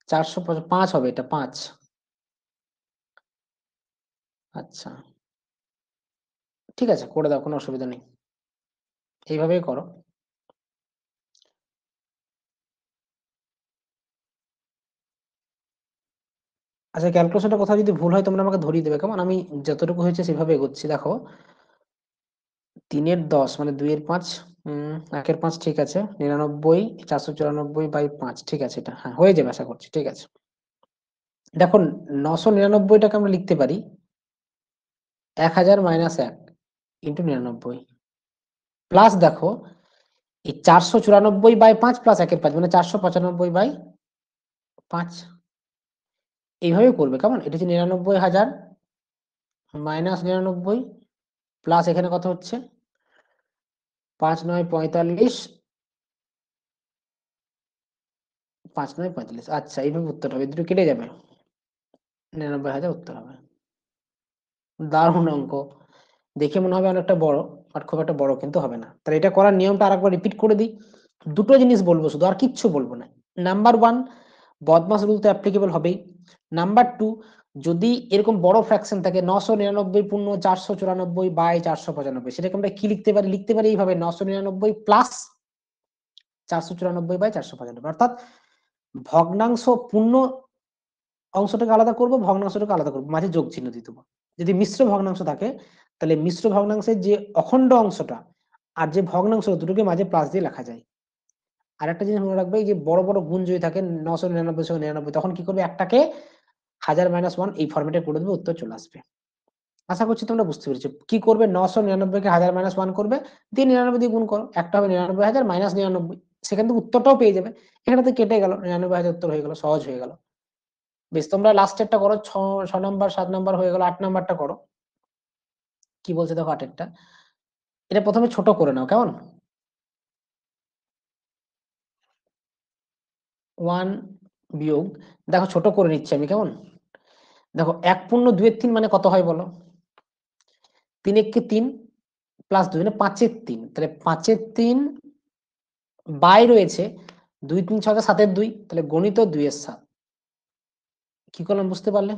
405 হবে, এটা 5। আচ্ছা ঠিক আছে, করে দাও, কোনো অসুবিধা নেই, এইভাবেই করো। আচ্ছা, ক্যালকুলেশনটা কোথাও যদি ভুল হয় তোমরা আমাকে ধরিয়ে দেবে, কেমন? আমি যতটুকু হয়েছে সেভাবে এগোচ্ছি। দেখো 3-এর 10 মানে 2-এর 5, 1-এর 5 ঠিক আছে, 99 494/5 ঠিক আছে, এটা হ্যাঁ হয়ে যাবে আশা করছি। ঠিক আছে, দেখো 999টাকে আমরা লিখতে পারি 1000 - 1 ইন্টু 99 প্লাস দেখো এই 494/5 প্লাস 1-এর 5 মানে 495/5, এইভাবে করবে। কেমন? এটা হচ্ছে 99,000 মাইনাস 99 প্লাস এখানে কত হচ্ছে 5 9 45, 5 9 45। আচ্ছা, এইভাবে উত্তর হবে, দুটো কেটে যাবে, 99,000 উত্তর হবে। দারুণ অঙ্ক, দেখে মনে হবে অনেকটা বড়, বাট খুব একটা বড় কিন্তু হবে না। তাহলে এটা করার নিয়মটা আরেকবার রিপিট করে দিই। দুটো জিনিস বলবো শুধু, আর কিচ্ছু বলবো না। নাম্বার 1, বদমাস রুল তো অ্যাপ্লিকেবল হবেই। নাম্বার 2, যদি এরকম বড় ফ্র্যাকশন থাকে 999 পূর্ণ 494/495, সেটাকে আমরা কি লিখতে পারি? লিখতে পারি এইভাবে 999 প্লাস 494/495, অর্থাৎ ভগ্নাংশ পূর্ণ অংশটাকে আলাদা করব, ভগ্নাংশটাকে আলাদা করব, মাঝে যোগ চিহ্ন দিয়ে দেবো। যদি মিশ্র ভগ্নাংশ থাকে তাহলে মিশ্র ভগ্নাংশের যে অখণ্ড অংশটা আর যে ভগ্নাংশ, দুটোকে মাঝে প্লাস দিয়ে লেখা যায়। আর একটা জিনিস মনে রাখবে, এই যে বড় বড় গুণ যদি থাকে 999 তখন কি করবে, একটাকে 1000 - 1 এই ফরম্যাটে করে দেবে, উত্তর চলে আসবে। আশা করছি তোমরা বুঝতে পেরেছো। কি করবে, 999কে 1000 - 1 করবে, দিয়ে 99 দিয়ে গুণ করো, একটা হবে 99,000 মাইনাস 99, সেখান থেকে উত্তরটাও পেয়ে যাবে। এখানে তো কেটে গেল, 99,000 উত্তর হয়ে গেল, সহজ হয়ে গেল। বেশ, তোমরা লাস্টেরটা করো, 6 নম্বর 7 নম্বর হয়ে গেল, 8 নাম্বারটা করো। কি বলছে দেখো 8-এরটা, এটা প্রথমে ছোট করে নাও, কেমন? 1 বিয়োগ, দেখো ছোট করে নিচ্ছি আমি, কেমন? দেখো 1 পূর্ণ 2-এর 3 মানে কত হয় বলো? 3 × 3 প্লাস 2 মানে 5-এর 3, তাহলে 5-এর 3 বাই রয়েছে 2 3 6 7-এর 2, তাহলে গণিত 2-এর 7। কি করলাম বুঝতে পারলে?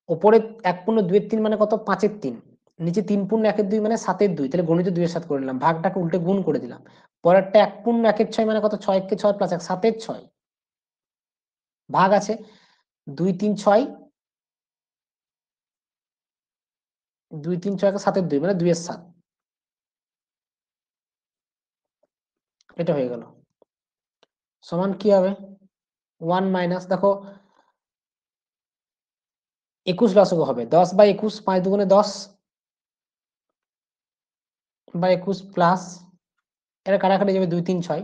ওপরে 1 পূর্ণ 2-এর 3 মানে কত? 5-এর 3, নিচে 3 পূর্ণ 1-এর 2 মানে 7-এর 2, তাহলে গণিত 2-এর 7 করে নিলাম, ভাগটাকে উল্টে গুণ করে দিলাম। পরেরটা 1 পূর্ণ 1-এর 6 মানে কত? 6-এর 6 প্লাস 1 7-এর 6, ভাগ আছে 2 3 6, 2 3 6 7-এর 2 মানে 2-এর 7, এটা হয়ে গেল। সমান কি হবে? 1 মাইনাস, দেখো 21 লসগু হবে 10/21, 5 দুগুণে 10/21 প্লাস, এটা কাটাকাটি যাবে 2 3 6,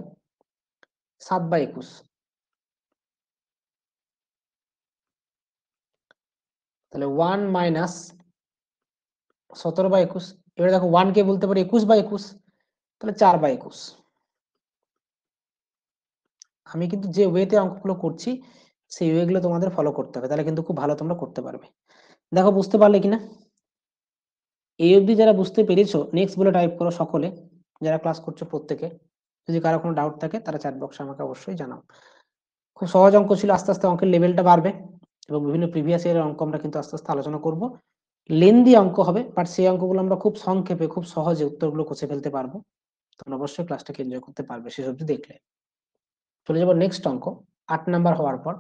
7/21, তাহলে 1 মাইনাস 17/21। এবারে দেখো 1 কে বলতে পারি 21/21, তাহলে 4/21। আমি কিন্তু যে ওয়েতে অঙ্কগুলো করছি সেই ওয়েগুলো তোমাদের ফলো করতে হবে, তাহলে কিন্তু খুব ভালো তোমরা করতে পারবে। দেখো বুঝতে পারলে কিনা? এই অবধি যারা বুঝতে পেরেছো নেক্সট বলে টাইপ করো সকলে, যারা ক্লাস করছো প্রত্যেকে। যদি কারো কোনো ডাউট থাকে তারা চ্যাট বক্সে আমাকে অবশ্যই জানাও। খুব সহজ অঙ্ক ছিল, আস্তে আস্তে অঙ্কের লেভেলটা বাড়বে এবং বিভিন্ন প্রিভিয়াস ইয়ারের অঙ্ক আমরা কিন্তু আস্তে আস্তে আলোচনা করব। লেন্দি অঙ্ক হবে, বাট সেই অঙ্কগুলো আমরা খুব সংক্ষেপে খুব সহজে উত্তরগুলো কষে ফেলতে পারবো। তোমরা অবশ্যই ক্লাসটাকে এনজয় করতে পারবে শেষ অবধি দেখলে। চলে যাবো নেক্সট অঙ্ক, 8 নাম্বার হওয়ার পর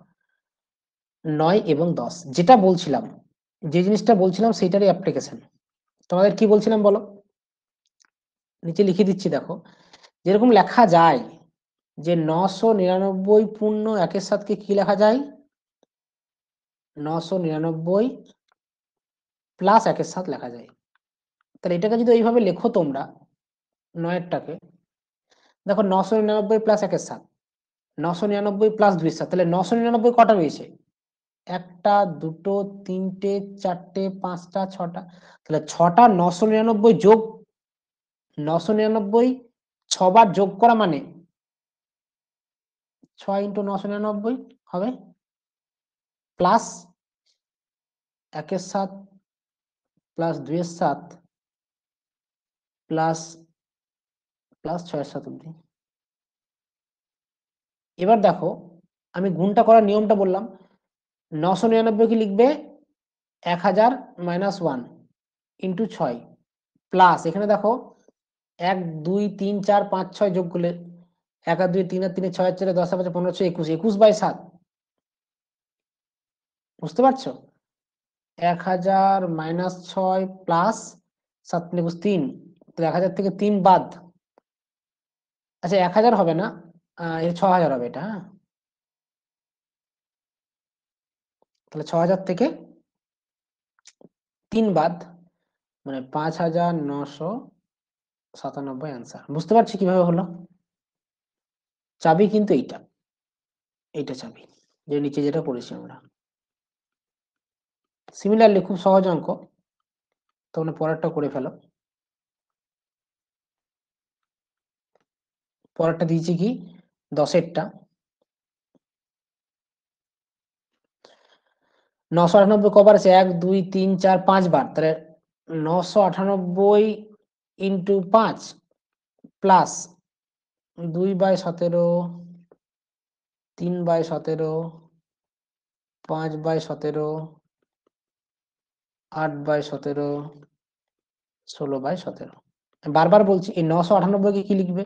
9 এবং 10। যেটা বলছিলাম, যে জিনিসটা বলছিলাম সেইটারই অ্যাপ্লিকেশন। তোমাদের কি বলছিলাম বলো, নিচে লিখে দিচ্ছি দেখো। যেরকম লেখা যায় যে 999 পূর্ণ 1-এর 7কে কি লেখা যায়? 999 প্লাস 1-এর 7 লেখা যায়। তাহলে এটাকে যদি এইভাবে লেখো তোমরা, 9-এরটাকে দেখো 999 প্লাস 1-এর 7, 999 প্লাস 2-এর 7, তাহলে 999 কটা রয়েছে? 1টা 2টো 3টে 4টে 5টা 6টা, তাহলে 6টা 999 যোগ 999 6 বার যোগ করা মানে 6 × 999 হবে, প্লাস 1-এর 7 প্লাস 2-এর 7 প্লাস প্লাস 6-এর 7 অব্দি। এবার দেখো আমি গুণটা করার নিয়মটা বললাম, 999 কি লিখবে 1000 - 1 ইন্টু 6 প্লাস এখানে দেখো 1 2 3 4 5 6 যোগ করলে 1 আর 2 3 আর 3 6 আর 4 10 আর 5 15 21, 21/7 বুঝতে পারছো? 1000 মাইনাস 6 প্লাস 7 × 3, তো 1000 থেকে 3 বাদ। আচ্ছা 1000 হবে না, 6000 হবে এটা। হ্যাঁ, তাহলে 6000 থেকে 3 বাদ, মানে 5997 অ্যান্সার। বুঝতে পারছি কিভাবে হলো? চাবি কিন্তু এইটা চাবি, যে নিচে যেটা করেছি আমরা। সিমিলারলি খুব সহজ অঙ্ক, তোমরা পরেরটা করে ফেলো। পরেরটা দিয়েছি কি 10এরটা, 998 কবার আছে? 1 2 3 4 5 বার, তাহলে 998 ইন্টু 5 প্লাস 2/17, 3/17, 5/17, 8/17, 16/17। বারবার বলছি এই 998 কে কি লিখবে?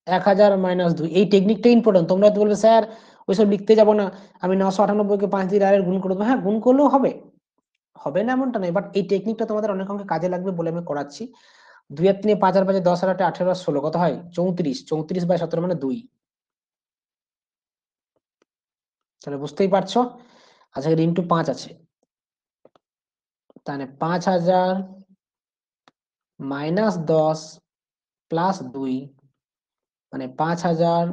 1000 মাইনাস 2। এই টেকনিকটা ইম্পর্টেন্ট। তোমরা তো বলবে স্যার ওইসব লিখতে যাব না, আমি 998 কে 5 দিয়ে ডাইরেক্ট গুণ করে দেবো। হ্যাঁ, গুণ করলেও হবে, হবে না এমনটা নয়, বাট এই টেকনিকটা তোমাদের অনেক অঙ্কে কাজে লাগবে বলে আমি করাচ্ছি। 2 আর 3 5 আর 5 10 আর 8 18 আর 16 কত হয়? 34। 34/17 মানে 2। তাহলে বুঝতেই পারছো। আচ্ছা এর ইন্টু 5 আছে, তাহলে 5000 মাইনাস 10 প্লাস 2, মানে 5000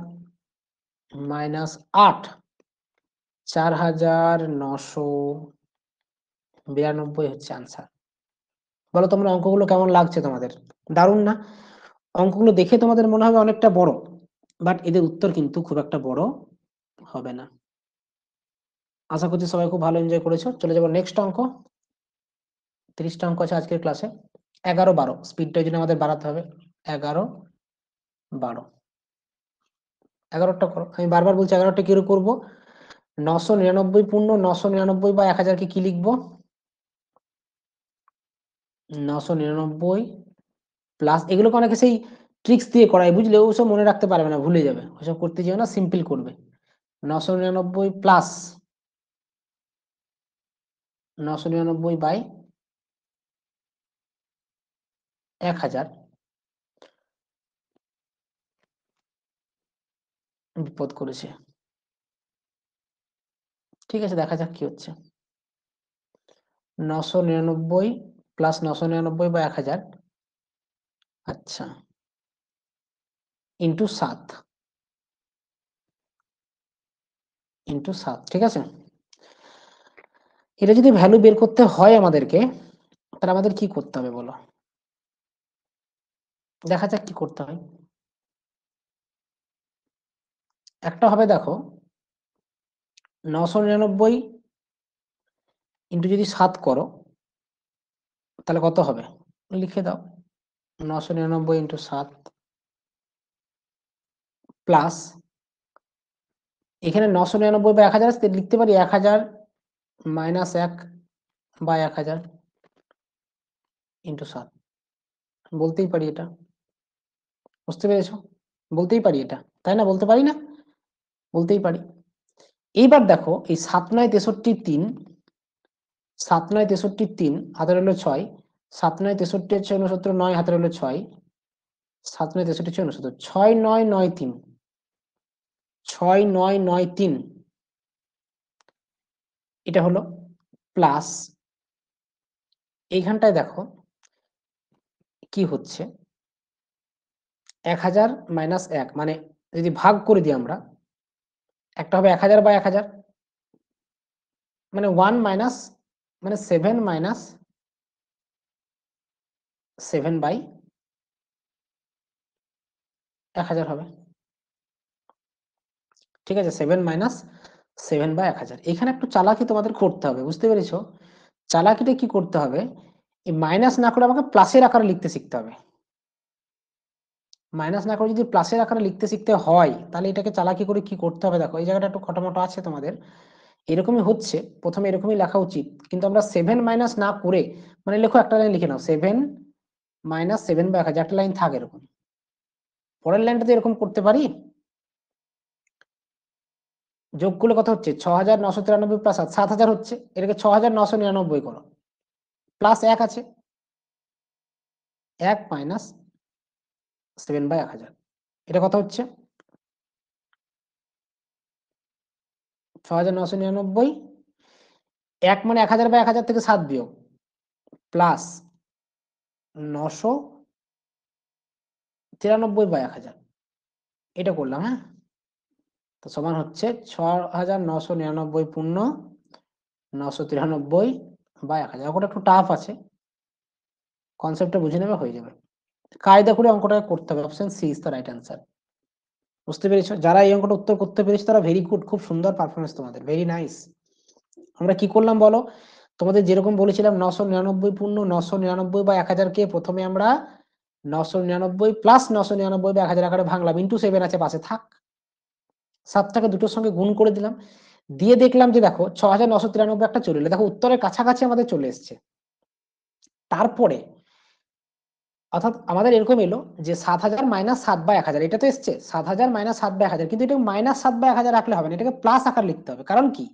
মাইনাস 8, 4992 হচ্ছে আনসার। বলো তোমরা অঙ্কগুলো কেমন লাগছে তোমাদের? দারুণ না? অঙ্কগুলো দেখে তোমাদের মনে হবে অনেকটা বড়, বাট এদের উত্তর কিন্তু খুব একটা বড় হবে না। আশা করছি সবাই খুব ভালো এনজয় করেছো। চলে যাবো নেক্সট অঙ্ক। 30টা অঙ্ক আছে আজকের ক্লাসে। 11 12 স্পিডটা এই জন্য আমাদের বাড়াতে হবে। 11 12, 11টা করো। আমি বারবার বলছি 11টা কি করে করবো? 999 পূর্ণ 999 বা 1000 কে কি লিখবো? 999 প্লাস, এগুলোকে অনেকে সেই ট্রিক্স দিয়ে করায়, বুঝলে? ওসব মনে রাখতে পারবে না, ভুলে যাবে। ওসব করতে যেও না, সিম্পল করবে। 999 প্লাস 999/1000, বিপদ করেছে। ঠিক আছে, দেখা যাক কি হচ্ছে। 999 প্লাস 999/1000, আচ্ছা, ইন্টু 7, ইন্টু 7। ঠিক আছে, এটা যদি ভ্যালু বের করতে হয় আমাদেরকে, তাহলে আমাদের কি করতে হবে বলো? দেখা যাক কি করতে হয়। একটা হবে, দেখো, 999 ইন্টু যদি 7 করো তাহলে কত হবে? লিখে দাও। 999 ইন্টু 7 প্লাস, এখানে 999/1000 আছে, লিখতে পারি 1000 মাইনাস 1/1000 ইন্টু 7। বলতেই পারি এটা। বুঝতে পেরেছো? বলতেই পারি এটা, তাই না? বলতে পারি না? বলতেই পারি। এইবার দেখো, এই 7 9 63 3, 7 9 63 3 হাতের হলো 6, 7 9 63 হচ্ছে 69, 9 হাতের হলো 6, 7 9 63 হচ্ছে 69, 6 9 9 3, 6 9 9 3, এটা হলো প্লাস। এইখানটায় দেখো কি হচ্ছে, 1000 মাইনাস 1, মানে যদি ভাগ করে দিই আমরা, একটা হবে 1000/1000, মানে 1 মাইনাস, মানে 7 মাইনাস 7/1000 হবে। ঠিক আছে, 7 মাইনাস 7/1000। এখানে একটু চালাকি তোমাদের করতে হবে, বুঝতে পেরেছো? চালাকিটা কি করতে হবে, এই মাইনাস না করে আমাকে প্লাসের আকারে লিখতে শিখতে হবে। মাইনাস না করে যদি প্লাসের আকারে লিখতে শিখতে হয়, তাহলে এটাকে চালাকি করে কি করতে হবে, দেখো এই জায়গাটা একটু খটামটো আছে তোমাদের। এরকমই হচ্ছে, প্রথমে এরকমই লেখা উচিত, কিন্তু আমরা 7 মাইনাস না করে, মানে লেখো, একটা লাইন লিখে নাও, 7 মাইনাস 7/1000, একটা লাইন থাক এরকম। পরের লাইনটাতে এরকম করতে পারি? যোগ করলে কত হচ্ছে 6993 প্লাস 7000 হচ্ছে, এটাকে 6999 করো, প্লাস 1 আছে, 1 মাইনাস 7/1000, এটা কত হচ্ছে 6999, 1 মানে 1000/1000 থেকে 7 বিয়োগ, প্লাস 993/1000, এটা করলাম। হ্যাঁ, তো সমান হচ্ছে 6999 পূর্ণ 993/1000। অঙ্কটা একটু টাফ আছে, কনসেপ্টটা বুঝে নেবে হয়ে যাবে। কায়দা করে অঙ্কটা করতে হবে। Option C is the right answer. বুঝতে পেরেছো? যারা এই অঙ্কটা উত্তর করতে পেরেছো তারা ভেরি গুড, খুব সুন্দর পারফরমেন্স তোমাদের, ভেরি নাইস। আমরা কি করলাম বলো, তোমাদের যেরকম বলেছিলাম 999 পূর্ণ 999/1000 কে প্রথমে আমরা 999 প্লাস 999/1000 আকারে ভাঙলাম, ইন্টু 7 আছে পাশে, থাক, 7টাকে দুটোর সঙ্গে গুণ করে দিলাম, দিয়ে দেখলাম যে দেখো 6993 একটা চলে এলো, দেখো উত্তরের কাছাকাছি আমাদের চলে এসছে। তারপরে অর্থাৎ আমাদের এরকম এলো যে 7000 মাইনাস 7/1000, এটা তো এসছে 7000 মাইনাস 7/1000, কিন্তু এটা মাইনাস 7/1000 রাখলে হবে না, এটাকে প্লাস আকার লিখতে হবে। কারণ কি,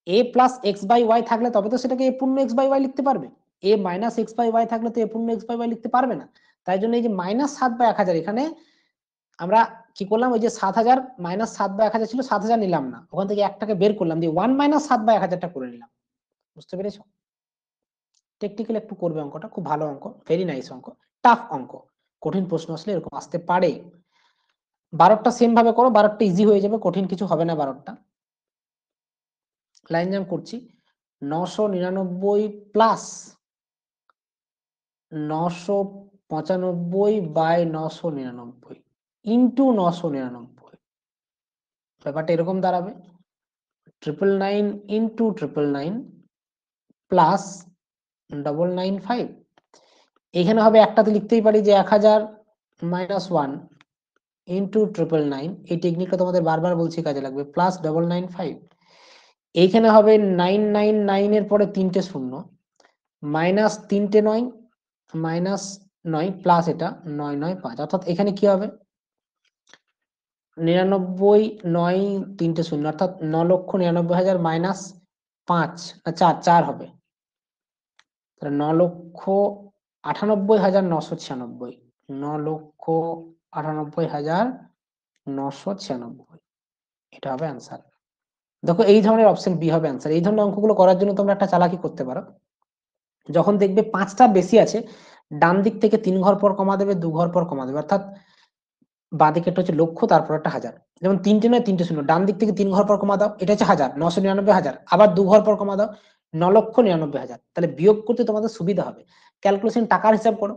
a plus X by Y থাকলে তবে তো সেটাকে a পূর্ণ এক্স বাই ওয়াই লিখতে পারবে, a minus X by Y থাকলে তো a পূর্ণ এক্স বাই ওয়াই লিখতে পারবে না। তাই জন্য এই যে মাইনাস 7/1000, এখানে আমরা কি করলাম, ওই যে 7000 মাইনাস 7/1000 ছিল, 7000 নিলাম না, ওখান থেকে একটাকে বের করলাম, দিয়ে 1 মাইনাস 7/1000টা করে নিলাম। বুঝতে পেরেছো? টেকনিক্যাল একটু করবে অঙ্কটা, খুব ভালো অঙ্ক, ভেরি নাইস অঙ্ক, টাফ অঙ্ক, কঠিন প্রশ্ন আসলে এরকম আসতে পারে। 12টা সেম ভাবে করো, 12টা ইজি হয়ে যাবে, কঠিন কিছু হবে না 12টা। লাইন জাম্প করছি, 999 প্লাস 995/999 ইন্টু 999, ব্যাপারটা এরকম দাঁড়াবে 999 ইন্টু 999 প্লাস 995। এখানে হবে একটাতে লিখতেই পারি যে 1000 মাইনাস 1 ইন্টু 999, এই টেকনিকটা তোমাদের বারবার বলছি কাজে লাগবে, প্লাস 995। এইখানে হবে 999 এর পরে 3টে শূন্য, মাইনাস 3টে 9, মাইনাস 9 প্লাস এটা 995, অর্থাৎ এখানে কি হবে 99 9 3টে শূন্য, অর্থাৎ 9,99,000 মাইনাস 5 না 4 4 হবে, তাহলে 9,98,996, 9,98,996, এটা হবে অ্যান্সার। দেখো এই ধরনের অপশন বি হবে অ্যান্সার। এই ধরনের অঙ্কগুলো করার জন্য তোমরা একটা চালাকি করতে পারো, যখন দেখবে 5টা বেশি আছে, ডান দিক থেকে 3 ঘর পর কমা দেবে, 2 ঘর পর কমা দেবে, অর্থাৎ বাঁ দিকে একটা হচ্ছে লক্ষ, তারপর একটা হাজার, যেমন 3টে নয় 3টে শূন্য, ডান দিক থেকে 3 ঘর পর কমা দাও, এটা হচ্ছে 1000, 999,000, আবার 2 ঘর পর কমা দাও 9,99,000, তাহলে বিয়োগ করতে তোমাদের সুবিধা হবে। ক্যালকুলেশন টাকার হিসাব করো,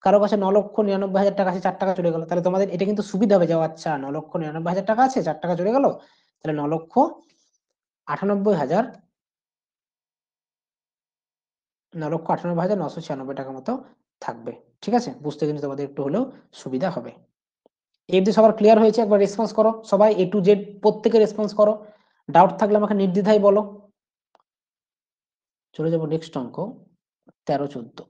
কারো কাছে 9,99,000 টাকা আছে, 4 টাকা চলে গেল, তাহলে তোমাদের এটা কিন্তু সুবিধা হবে যে আচ্ছা 9,99,000 টাকা আছে, 4 টাকা চলে গেল, তাহলে 9,98,000 9,98,996 টাকা মতো থাকবে। ঠিক আছে, বুঝতে কিন্তু তোমাদের একটু হলেও সুবিধা হবে। এই অবধি সবার ক্লিয়ার হয়েছে? একবার রেসপন্স করো সবাই, A to Z প্রত্যেকে রেসপন্স করো, ডাউট থাকলে আমাকে নির্দ্বিধায় বলো। চলে যাবো নেক্সট অঙ্ক 13-14।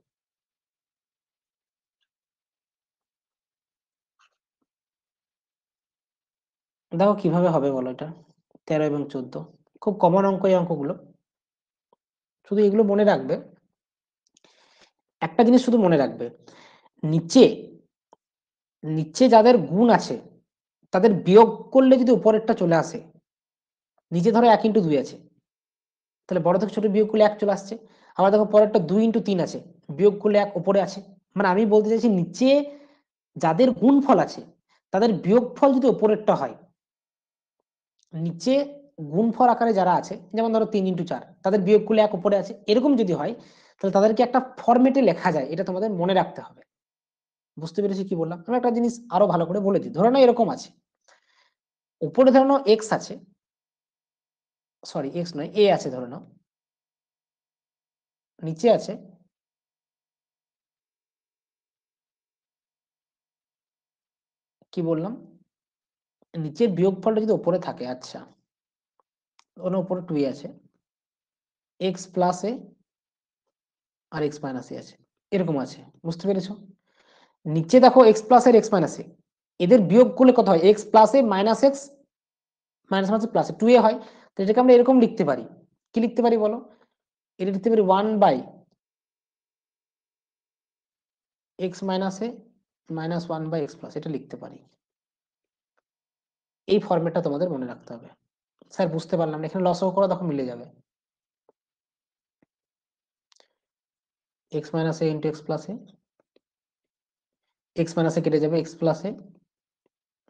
দেখো কিভাবে হবে বলো এটা, 13 এবং 14 খুব কমন অঙ্ক, এই অঙ্কগুলো। শুধু এগুলো মনে রাখবে, একটা জিনিস শুধু মনে রাখবে, নিচে নিচে যাদের গুণ আছে তাদের বিয়োগ করলে যদি উপরেরটা চলে আসে, নিচে ধরো 1 × 2 আছে, তাহলে বড় থেকে ছোট বিয়োগ করলে 1 চলে আসছে। আবার দেখো পরেরটা 2 × 3 আছে, বিয়োগ করলে 1 উপরে আছে। মানে আমি বলতে চাইছি নিচে যাদের গুণফল আছে তাদের বিয়োগফল যদি উপরেরটা হয়, নিচে গুণফল আকারে যারা আছে, যেমন ধরো 3 × 4, তাদের বিয়োগ করলে 1 উপরে আছে, এরকম যদি হয় তাহলে তাদেরকে একটা ফরম্যাটে লেখা যায়, এটা তোমাদের মনে রাখতে হবে। বুঝতে পেরেছি কি বললাম? আমি একটা জিনিস আরো ভালো করে বলে দিই, ধরো না এরকম আছে, উপরে ধরো এক্স আছে, সরি এক্স নয় এ আছে, ধরে নাও নিচে আছে কি বললাম, নিচের বিয়োগফলটা যদি উপরে থাকে, আচ্ছা ওর উপরে 2 আছে, এক্স প্লাস এ আর এক্স মাইনাস এ আছে, এরকম আছে। বুঝতে পেরেছো? নিচে দেখো এক্স প্লাস এর এক্স মাইনাস এ, এদের বিয়োগ করলে কত হয়, x plus a minus x minus minus plus 2a হয়, তো এটাকে আমরা এরকম লিখতে পারি, কি লিখতে পারি বলো, এটা লিখতে পারি 1/x minus a minus 1/x plus, এটা লিখতে পারি। এই ফরম্যাটটা তোমাদের মনে রাখতে হবে। স্যার বুঝতে পারলাম না, এখানে লসও করো, তখন মিলে যাবে। x minus a into x plus a, x minus a কেটে যাবে x plus a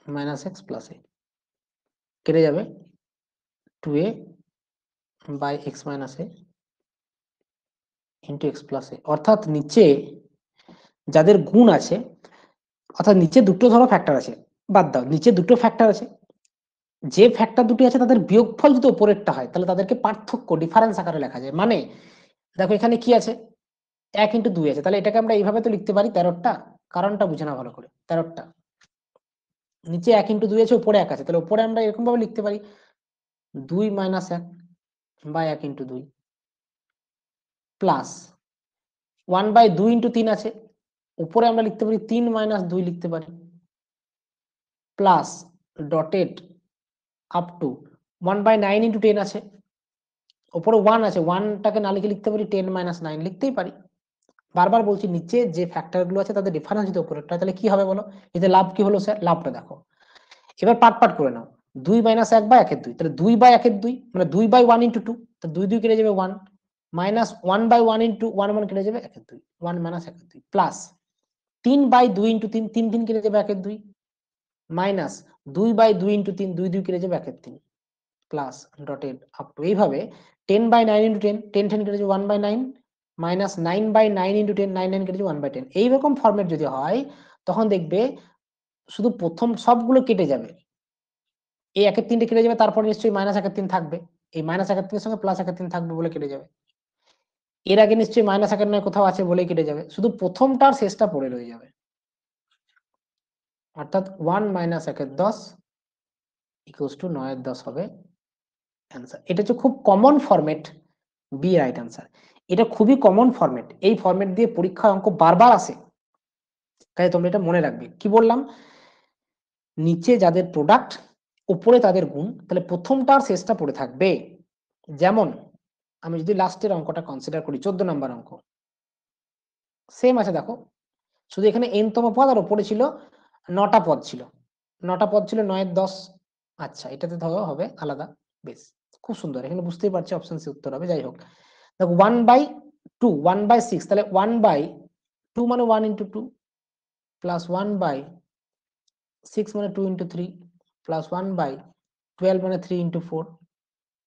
minus x plus a, কেটে যাবে 2a by x minus a into x plus a. অর্থাৎ নিচে যাদের গুণ আছে, অর্থাৎ নিচে দুটো ধরো ফ্যাক্টর আছে, বাদ দাও, নিচে দুটো ফ্যাক্টর আছে, যে ফ্যাক্টর দুটি আছে তাদের বিয়োগফল যদি উপরেরটা হয় তাহলে তাদেরকে পার্থক্য ডিফারেন্স আকারে লেখা যায়। মানে দেখো এখানে কি আছে, 1 × 2 আছে, তাহলে এটাকে আমরা এইভাবে তো লিখতে পারি 13টা, কারণটা বুঝে না ভালো করে, 13টা নিচে 1 × 2 আছে, উপরে 1 আছে, তাহলে উপরে আমরা এরকম ভাবে লিখতে পারি 2 - 1 বা 1 × 2 প্লাস 1/2 × 3 আছে, উপরে আমরা লিখতে পারি 3 - 2 লিখতে পারি, প্লাস ডটেড আপ টু 1/9 × 10 আছে, উপরে 1 আছে, 1টাকে না লিখে লিখতে পারি 10 - 9 লিখতেই পারি। বারবার বলছি নিচে যে ফ্যাক্টর গুলো আছে তাদের ডিফারেন্স যদি উপরেরটা, তাহলে কি হবে বলো, এতে লাভ কি হলো স্যার, লাভটা দেখো। এবার পাট করে নাও, 2 - 1/2, তাহলে 2/2 মানে 2/1 × 2, তো 2 2 কেটে যাবে 1, মাইনাস 1/1 × 1 1 কেটে যাবে 1/2, 1 - 1/2 প্লাস 3/2 × 3 3 3 কেটে যাবে 1/2, মাইনাস 2/2 × 3 2 2 কেটে যাবে 1/3 প্লাস ডটেড আপ টু, এইভাবে 10/9 × 10 10 10 কেটে যাবে 1/9, মাইনাস 9/9 × 10 9 9 কেটে যাবে 1/10। এইরকম ফরম্যাট যদি হয় তখন দেখবে শুধু প্রথম সবগুলো কেটে যাবে, এই 1/3 কেটে যাবে, তারপর নিশ্চয়ই -1/3 থাকবে, এই -1/3 সঙ্গে +1/3 থাকবে বলে কেটে যাবে, এর আগে নিশ্চয়ই -1 নয় কোথাও আছে বলেই কেটে যাবে, শুধু প্রথমটার শেষটা পড়ে রয়ে যাবে, অর্থাৎ 1 - 1/10 = 9/10 হবে অ্যান্সার। এটা হচ্ছে খুব common format, B right answer. এটা খুবই কমন ফরম্যাট, এই ফরম্যাট দিয়ে পরীক্ষায় অঙ্ক বারবার আসে, তাই তোমরা এটা মনে রাখবে। কি বললাম, নিচে যাদের প্রোডাক্ট উপরে তাদের গুণ, তাহলে প্রথমটা আর শেষটা পড়ে থাকবে। যেমন আমি যদি লাস্টের অঙ্কটা কনসিডার করি, 14 নম্বর অঙ্ক, সেম আছে দেখো, শুধু এখানে n তম পদ আর উপরে ছিল 9টা পদ ছিল, 9টা পদ ছিল 9/10। আচ্ছা এটাতে ধরো হবে আলাদা, বেশ খুব সুন্দর, এখানে বুঝতেই পারছি অপশন সি উত্তর হবে। যাই হোক দেখো 1/2 1/6, তাহলে 1/2 মানে 1 × 2 প্লাস 1/6 মানে 2 × 3 প্লাস 1/12 মানে 3 × 4,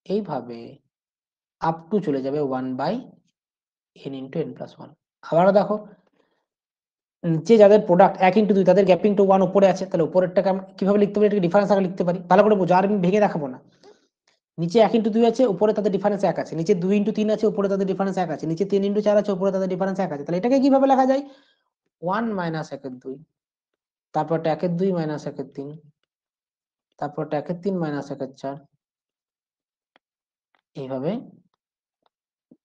এইভাবে আপ টু চলে যাবে 1/n × n+1। আবারও দেখো নিচে যাদের প্রোডাক্ট 1 × 2 তাদের গ্যাপিং টু 1 উপরে আছে, তাহলে উপরেরটাকে আমরা কিভাবে লিখতে পারি, এটাকে ডিফারেন্স আকারে লিখতে পারি, ভালো করে বোঝো, আর আমি ভেঙে দেখাবো না। নিচে 1 × 2 আছে, উপরে তাদের ডিফারেন্স 1 আছে, নিচে 2 × 3 আছে, উপরে তাদের ডিফারেন্স 1 আছে, নিচে 3 × 4 আছে, উপরে তাদের ডিফারেন্স 1 আছে, তাহলে এটাকে কিভাবে লেখা যায়, 1 - 1/2, তারপর 1/2 - 1/3, তারপর 1/3 - 1/4, এইভাবে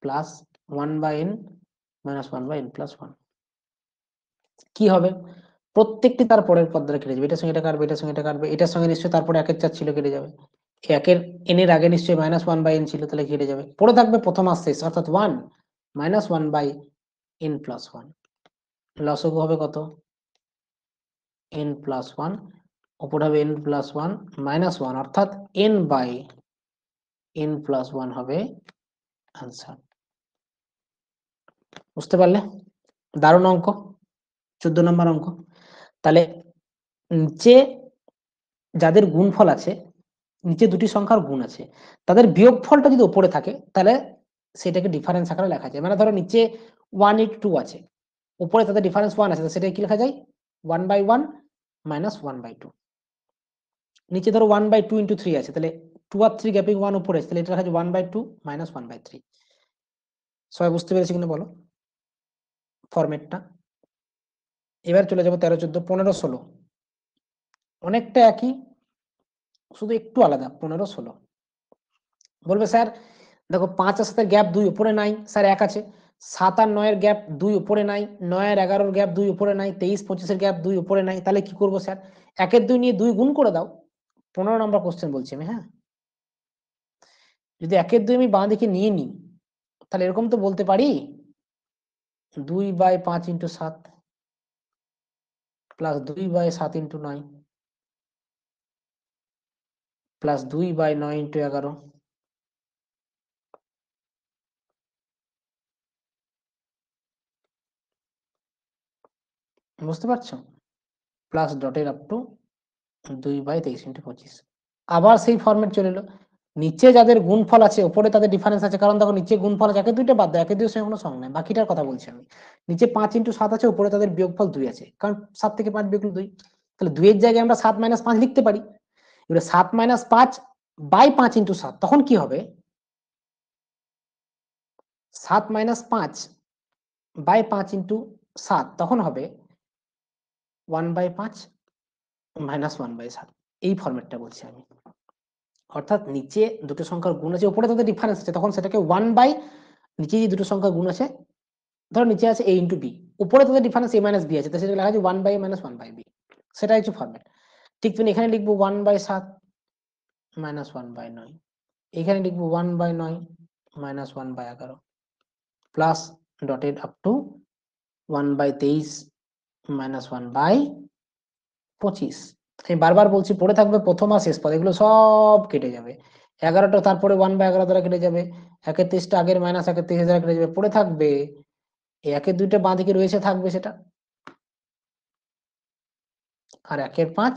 প্লাস 1/n - 1/n+1। কি হবে, প্রত্যেকটি তার পরের পদ দ্বারা কেটে যাবে, এটার সঙ্গে এটা কাটবে, এটার সঙ্গে এটা কাটবে, এটার সঙ্গে নিশ্চয়ই তারপরে 1/4 ছিল, কেটে যাবে, 1 এর আগে নিশ্চয়ই -1/n ছিল, তাহলে কেটে যাবে, পড়ে থাকবে প্রথম আর শেষ, অর্থাৎ 1 - 1/n+1, লসগু হবে কত, n+1, উপর হবে n+1 -1, অর্থাৎ n/n+1 হবে আনসার। বুঝতে পারলে, দারুণ অঙ্ক, 14 নম্বর অঙ্ক। তাহলে নিচে যাদের গুণফল আছে, নিচে দুটি সংখ্যার গুণ আছে, তাদের বিয়োগফলটা যদি উপরে থাকে তাহলে সেটাকে ডিফারেন্স আকারে লেখা যায়। মানে ধরো নিচে 1/2 আছে, উপরে তাদের ডিফারেন্স 1 আছে, সেটা কি লেখা যায়, 1/1 - 1/2। নিচে ধরো 1/2 × 3 আছে, তাহলে 2 আর 3 গ্যাপিং 1 উপরে আছে, তাহলে এটা লেখা যায় 1/2 - 1/3। সবাই বুঝতে পেরেছে কিনা বলো ফরম্যাটটা। এবার চলে যাবো 13 14 15 16, অনেকটা একই, শুধু একটু আলাদা। 15 16 বলবে স্যার দেখো 5 আর 7 এর গ্যাপ 2 উপরে নাই, স্যার 1 আছে, 7 আর 9 এর গ্যাপ 2 উপরে নাই, 9 আর 11 এর গ্যাপ 2 উপরে নাই, 23 25 এর গ্যাপ 2 উপরে নাই, তাহলে কি করবো স্যার, 1 এর 2 নিয়ে 2 গুণ করে দাও, 15 নম্বর কোশ্চেন বলছি আমি, হ্যাঁ। যদি 1 এর 2 আমি বাঁ দিকে নিয়ে নিই, তাহলে এরকম তো বলতে পারি 2/5 × 7 প্লাস 2/7 × 9 প্লাস 2/9 × 11। বুঝতে পারছো? প্লাস ডটের আপ টু 2/23 × 25। আবার সেই ফরম্যাট চলে এলো। নিচে যাদের গুণফল আছে উপরে তাদের ডিফারেন্স আছে, কারণ দেখো নিচে গুণফল আছে, একে দুইটা বাদ দাও, একে দুইয়ের সঙ্গে কোনো সঙ্গ নাই, বাকিটার কথা বলছি আমি। নিচে 5 × 7 আছে, উপরে তাদের বিয়োগফল 2 আছে, কারণ 7 থেকে 5 বিয়োগ 2, তাহলে 2 এর জায়গায় আমরা 7 - 5 লিখতে পারি। এবারে 7 - 5/5 × 7, তখন কি হবে? 7 - 5/5 × 7 তখন হবে 1/5 - 1/7। এই ফরম্যাটটা বলছি আমি। অর্থাৎ নিচে দুটো সংখ্যার গুণ আছে, উপরে তাদের ডিফারেন্স আছে, তখন সেটাকে 1 বাই, নিচে যে দুটো সংখ্যার গুণ আছে, ধরো নিচে আছে a × b, উপরে তাদের ডিফারেন্স a - b আছে, তো সেটা লেখা আছে 1/a - 1/b। সেটা হচ্ছে ফরম্যাট। ঠিক তুমি এখানে লিখবো 1/7 - 1/9, এখানে লিখবো 1/9 - 1/11 প্লাস ডটেড আপ টু 1/23 - 1/25। আমি বারবার বলছি পড়ে থাকবে প্রথম আর শেষ পদ, এগুলো সব কেটে যাবে। 11টা তারপরে 1/11 দ্বারা কেটে যাবে, 1/23টা আগের মাইনাস 1/23 দ্বারা কেটে যাবে, পড়ে থাকবে এই 1 এর 2টা বাঁ দিকে রয়েছে, থাকবে সেটা, আর 1 এর 5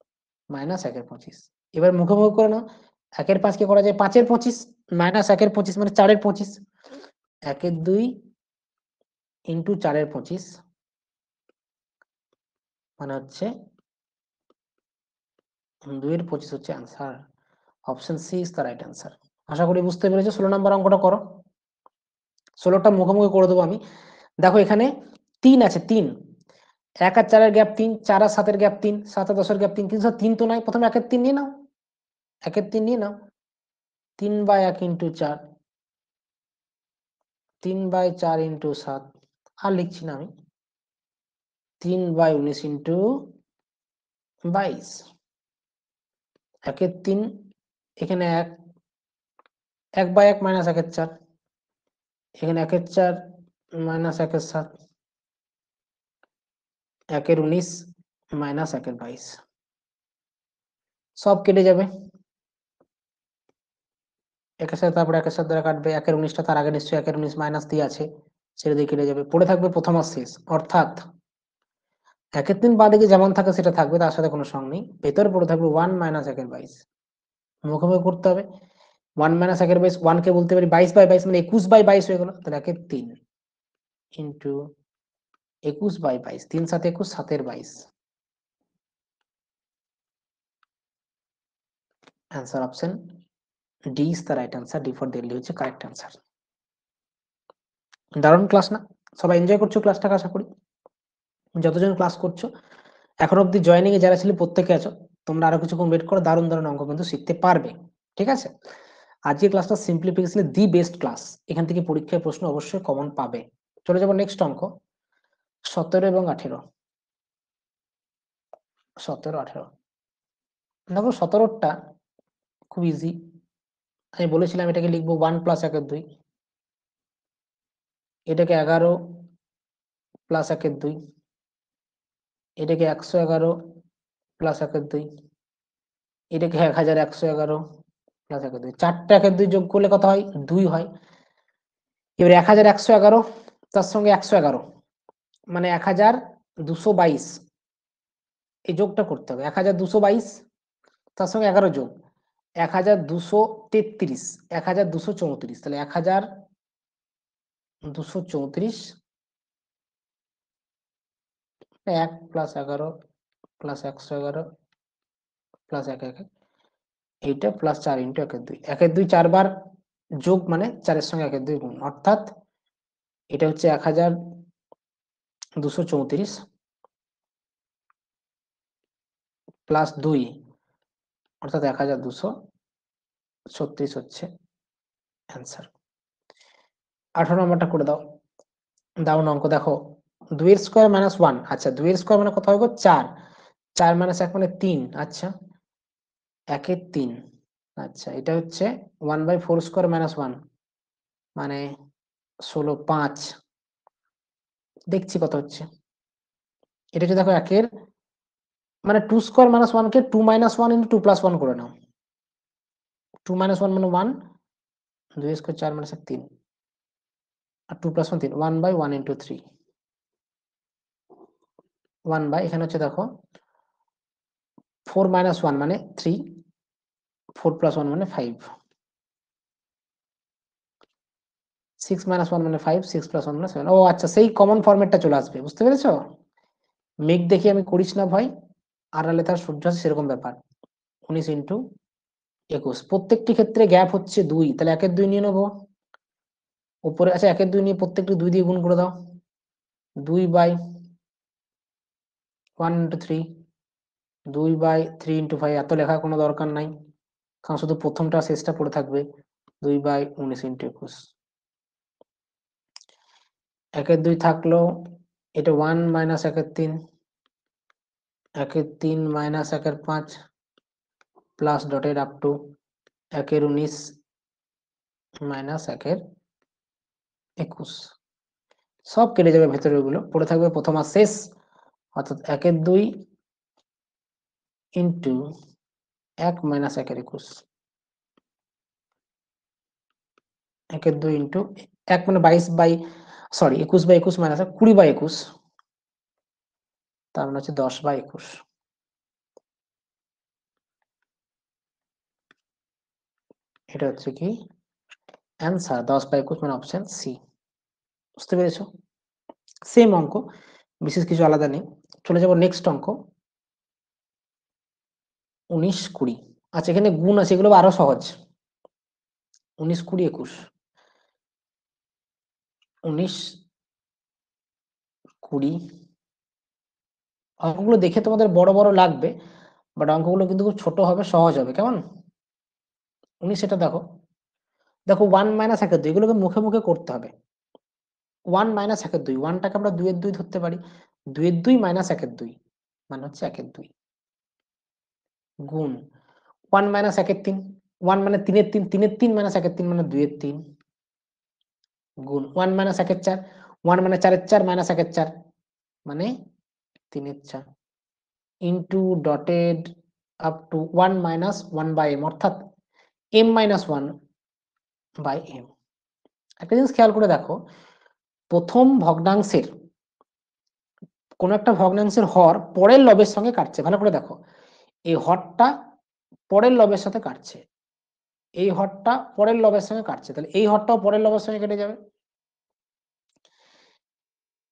- 1 এর 25। এবার মুখোমুখি করে নাও, 1 এর 5 কে করা যায় 5 এর 25 মাইনাস 1 এর 25 মানে 4 এর 25, 1 এর 2 ইন্টু 4 এর 25 মানে হচ্ছে 2 এর 25 হচ্ছে answer. Option C is the right answer. আশা করি বুঝতে পেরেছো। 16 নম্বর অঙ্কটা করো। 16টা মুখোমুখি করে দেবো আমি। দেখো এখানে 3 আছে, 3, 1 আর 4 এর গ্যাপ 3, 4 আর 7 এর গ্যাপ 3, 7 আর 10 এর গ্যাপ 3, কিন্তু 3 তো নাই। প্রথমে 1 এর 3 নিয়ে নাও, 1 এর 3 নিয়ে নাও, 3/1 × 4, 3/4 × 7, আর লিখছি না আমি, 3/19 × 22, 1 এর 3, এখানে 1, 1/1 - 1 এর 4, এখানে 1 এর 4 - 1 এর 7, 1 এর 19 - 1 এর 22, সব কেটে যাবে। 1 এর সাথে তারপরে 1 এর সাথে দ্বারা কাটবে, 1 এর 19টা তার আগে নিশ্চয়ই 1 এর 19 মাইনাস দিয়ে আছে, ছেড়ে দিয়ে কেটে যাবে, পড়ে থাকবে প্রথম আর শেষ। অর্থাৎ 1 এর 3 বাঁ দিকে যেমন থাকে সেটা থাকবে, তার সাথে কোনো সঙ্গ নেই, ভেতরে পড়ে থাকবে 1 - 1 এর 22। মুখোমুখি করতে হবে, 1 - 1 এর 22, 1 কে বলতে পারি 22/22 মানে 21/22 হয়ে গেল, তাহলে 1 এর 3 ইন্টু 21/22, 3 × 7 = 21, 7 এর 22। Answer option D is the right answer. D for Delhi হচ্ছে কারেক্ট অ্যান্সার। দারুণ ক্লাস না? সবাই এনজয় করছো ক্লাসটাকে আশা করি। যতজন ক্লাস করছো, এখন অব্দি জয়েনিং এ যারা ছিল প্রত্যেকে আছো, তোমরা আরো কিছুক্ষণ ওয়েট করো, দারুণ দারুণ অঙ্ক কিন্তু শিখতে পারবে। ঠিক আছে? আজকের ক্লাসটা সিম্পলিফিকেশনের দি বেস্ট ক্লাস। এখান থেকে পরীক্ষায় প্রশ্ন অবশ্যই কমন পাবে। চলে যাবো নেক্সট অঙ্ক, 17 এবং 18। 17, 18 দেখো 17টা খুব ইজি। আমি বলেছিলাম এটাকে লিখবো 1 + 1 এর 2, এটাকে 11 + 1 এর 2, এটাকে 111 + 1 এর 2, এটাকে 1111 + 1 এর 2। চারটে 1 এর 2 যোগ করলে কত হয়? 2 হয়। এবার 1111 তার সঙ্গে 111 মানে 1222, এই যোগটা করতে হবে। 1222 তার সঙ্গে 11 যোগ 1233, 1234, তাহলে 1234, 1 + 11 + 111 + 1 1, এইটা প্লাস 4 × 1 এর 2, 1 এর 2 4 বার যোগ মানে 4 এর সঙ্গে 1 এর 2 গুণ, অর্থাৎ এটা হচ্ছে 1234 প্লাস 2 অর্থাৎ 1236 হচ্ছে অ্যান্সার। 18 নম্বরটা করে দাও। দারুণ অঙ্ক। দেখো 2 এর স্কয়ার - 1, আচ্ছা 2 এর স্কয়ার মানে কত হবে? 4, 4 - 1 মানে 3, আচ্ছা 1 এর 3, আচ্ছা এটা হচ্ছে 1/4 স্কয়ার মাইনাস 1 মানে 16 5, দেখছি কত হচ্ছে। এটা হচ্ছে দেখো 1 এর মানে 2 স্কয়ার মাইনাস 1 কে 2 মাইনাস 1 ইনটু 2 প্লাস 1 করে নাও। 2 মাইনাস 1 মানে 1, 2 স্কয়ার 4 মাইনাস 1 3 আর 2 প্লাস 1 3, 1/1 ইনটু 3, 1 বাই এখানে হচ্ছে দেখো 4 মাইনাস 1 মানে 3, 4 প্লাস 1 মানে 5, 6 মাইনাস 1 মানে 5, 6 প্লাস 1 মানে 7। ও আচ্ছা, সেই কমন ফরম্যাটটা চলে আসবে, বুঝতে পেরেছো? মেঘ দেখে আমি করিস না ভয়, আড়ালে তার সূর্য আছে, সেরকম ব্যাপার। 19 ইন্টু 21, প্রত্যেকটি ক্ষেত্রে গ্যাপ হচ্ছে 2, তাহলে 1 এর 2 নিয়ে নেবো উপরে। আচ্ছা 1 এর 2 নিয়ে প্রত্যেকটি 2 দিয়ে গুণ করে দাও, 2/1 ইন্টু 3, 2/3 ইন্টু 5, এত লেখার কোনো দরকার নাই, কারণ শুধু প্রথমটা শেষটা পড়ে থাকবে। 2/19 ইন্টু 21, 1 এর 2 থাকলো, এটা 1 মাইনাস 1 এর 3, 1 এর 3 মাইনাস 1 এর 5 প্লাস ডটেড আপ টু 1 এর 19 মাইনাস 1 এর 21, সব কেটে যাবে ভেতরে, ওগুলো পড়ে থাকবে প্রথম আর শেষ, অর্থাৎ 1 এর 2 ইন্টু 1 মাইনাস 1 এর 21, 1 এর 2 ইন্টু 1 মানে 21/21 মাইনাস 20/21, তার মানে হচ্ছে 10/21। এটা হচ্ছে কি অ্যান্সার, 10/21 মানে অপশন সি। বুঝতে পেরেছো? সেম অঙ্ক, বিশেষ কিছু আলাদা নেই। চলে যাব নেক্সট অঙ্ক, 19 20। আচ্ছা এখানে গুণ আছে, এগুলো আরো সহজ। 19 20 21, 19 20, অঙ্কগুলো দেখে তোমাদের বড় বড় লাগবে, বাট অঙ্কগুলো কিন্তু খুব ছোট হবে, সহজ হবে। কেমন? 19, এটা দেখো, দেখো 1 মাইনাস 1 এর 2, এগুলোকে মুখে মুখে করতে হবে। 1 মাইনাস 1 এর 2, 1 টাকে আমরা 2 এর 2 ধরতে পারি, 2 এর 2 মাইনাস 1 এর 2 মানে হচ্ছে 1 এর 2 গুণ 1 মাইনাস 1 এর 3, 1 মানে 3 এর 3, 3 এর 3 মাইনাস 1 এর 3 মানে 2 এর 3 গুণ 1 মাইনাস 1 এর 4, 1 মানে 4 এর 4 মাইনাস 1 এর 4 মানে 3 এর 4 into dotted up to 1 minus 1 by M, অর্থাৎ m মাইনাস 1 বাই এম। একটা জিনিস খেয়াল করে দেখো, প্রথম ভগ্নাংশের কোন একটা ভগ্নাংশের হর পরের লবের সঙ্গে কাটছে, ভালো করে দেখো, এই হরটা পরের লবের সাথে কাটছে, এই হরটা পরের লবের সঙ্গে কাটছে, তাহলে এই হরটাও পরের লবের সঙ্গে কেটে যাবে,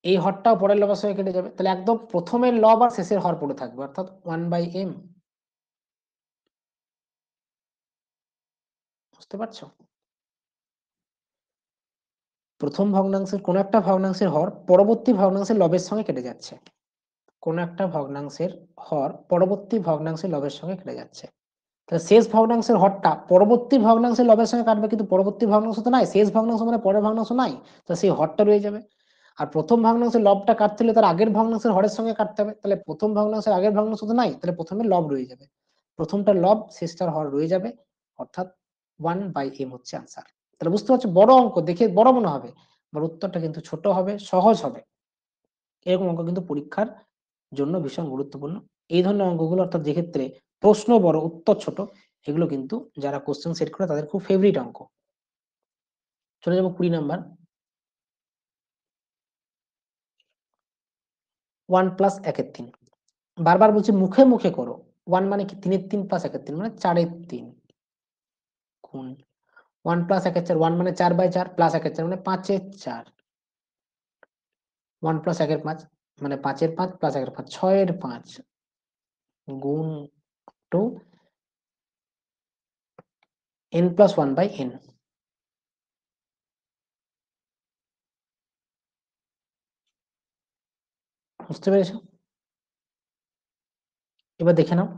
এই হরটাও পরের লবের সঙ্গে কেটে যাবে, তাহলে একদম প্রথমের লব আর শেষের হর পড়ে থাকবে, অর্থাৎ 1/m। বুঝতে পারছো? প্রথম ভগ্নাংশের কোন একটা ভগ্নাংশের হর পরবর্তী ভগ্নাংশের লবের সঙ্গে কেটে যাচ্ছে, কোন একটা ভগ্নাংশের হর পরবর্তী ভগ্নাংশের লবের সঙ্গে কেটে যাচ্ছে, তাহলে শেষ ভগ্নাংশের হরটা পরবর্তী ভগ্নাংশের লবের সঙ্গে কাটবে, কিন্তু পরবর্তী ভগ্নাংশ তো নাই, শেষ ভগ্নাংশ মানে পরের ভগ্নাংশ নাই, তো সেই হরটা রয়ে যাবে। আর প্রথম ভগ্নাংশের লবটা কাটতে হলে তার আগের ভগ্নাংশের হরের সঙ্গে কাটতে হবে, তাহলে প্রথম ভগ্নাংশের আগের ভগ্নাংশ তো নাই, তাহলে প্রথমে লব রয়ে যাবে, প্রথমটার লব শেষটার হর রয়ে যাবে, অর্থাৎ 1/m হচ্ছে আনসার। তাহলে বুঝতে পারছো, বড় অঙ্ক দেখে বড় মনে হবে, আর উত্তরটা কিন্তু ছোট হবে, সহজ হবে। এরকম অঙ্ক কিন্তু পরীক্ষার জন্য ভীষণ গুরুত্বপূর্ণ। এই ধরনের অঙ্কগুলো, অর্থাৎ যে ক্ষেত্রে প্রশ্ন বড় উত্তর ছোট, এগুলো কিন্তু যারা কোশ্চেন সেট করে তাদের খুব ফেভারিট অঙ্ক। চলে যাবো 20 নাম্বার, 1 প্লাস 1 এর 3। বারবার বলছি মুখে মুখে করো। 1 মানে কি 3 এর 3 প্লাস 1 এর 3 মানে 4 এর 3 গুণ 1 প্লাস 1 এর 4, 1 মানে 4/4 প্লাস 1 এর 4 মানে 5 এর 4, 1 প্লাস 1 এর 5 মানে 5 এর 5 প্লাস 1 এর 5 6 এর 5 গুণ টু n প্লাস 1/n। বুঝতে পেরেছো? এবার দেখে নাও,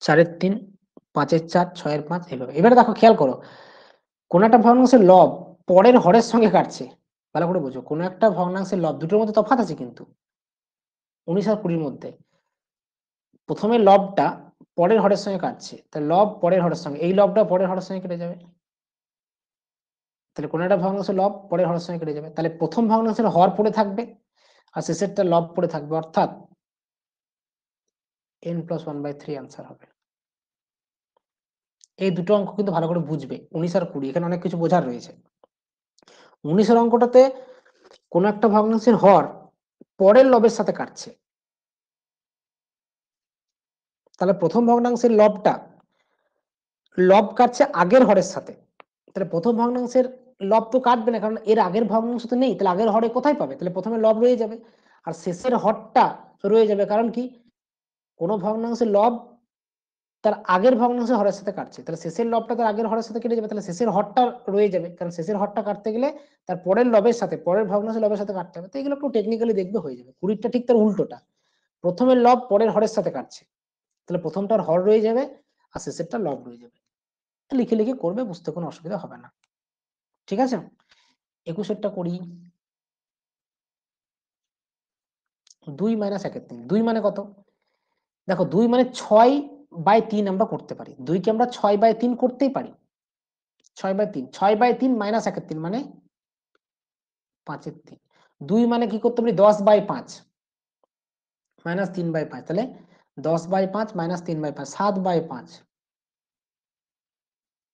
4 এর 3, 5 এর 4, 6 এর 5, এইভাবে। এবারে দেখো খেয়াল করো, কোন একটা ভগ্নাংশের লব পরের হরের সঙ্গে কাটছে, ভালো করে বোঝো, কোন একটা ভগ্নাংশের লব, দুটোর মধ্যে তফাৎ আছে কিন্তু 19 আর 20 মধ্যে। প্রথমে লবটা পরের হরের সঙ্গে কাটছে, তাহলে লব পরের হরের সঙ্গে, এই লবটা পরের হরের সঙ্গে কেটে যাবে, তাহলে কোনো একটা ভগ্নাংশের লব পরের হরের সঙ্গে কেটে যাবে, তাহলে প্রথম ভগ্নাংশের হর পড়ে থাকবে আর শেষেরটা লব পড়ে থাকবে, অর্থাৎ n+1/3 আনসার হবে। এই দুটো অঙ্ক কিন্তু ভালো করে বুঝবে, 19 আর 20 এখানে অনেক কিছু বোঝার রয়েছে। 19 অঙ্কটাতে কোন একটা ভগ্নাংশের হর পরের লবের সাথে কাটছে, তাহলে প্রথম ভগ্নাংশের লবটা লব কাটছে আগের হরের সাথে, তাহলে প্রথম ভগ্নাংশের লব তো কাটবে না, কারণ এর আগের ভগ্নাংশ তো নেই, তাহলে আগের হরে কোথায় পাবে, তাহলে প্রথমে লব রয়ে যাবে আর শেষের হরটা রয়ে যাবে, কারণ কি কোন ভগ্নাংশের লব তার আগের ভগ্নাংশের হরের সাথে কাটছে, তাহলে শেষের লবটা তার আগের হরের সাথে কেটে যাবে, তাহলে শেষের হরটা রয়ে যাবে, কারণ শেষের হরটা কাটতে গেলে তার পরের লবের সাথে, পরের ভগ্নাংশের লবের সাথে কাটতে হবে, তো এগুলো একটু টেকনিক্যালি দেখবে হয়ে যাবে। 20টা ঠিক তার উল্টোটা, প্রথমের লব পরের হরের সাথে কাটছে, তাহলে প্রথমটার হর রয়ে যাবে আর শেষেরটা লব রয়ে যাবে, লিখে লিখে করবে, বুঝতে কোনো অসুবিধা হবে না। ঠিক আছে, 21টা করি। 2 - 1/3, 2 মানে কত? দেখো 2 মানে 6/3 আমরা করতে পারি, 2 কে আমরা 6/3 করতেই পারি, 6/3, 6/3 - 1/3 মানে 5/3। 2 মানে কি করতে পারি, 10/5 -3/5, তাহলে 10/5 -3/5, 7/5।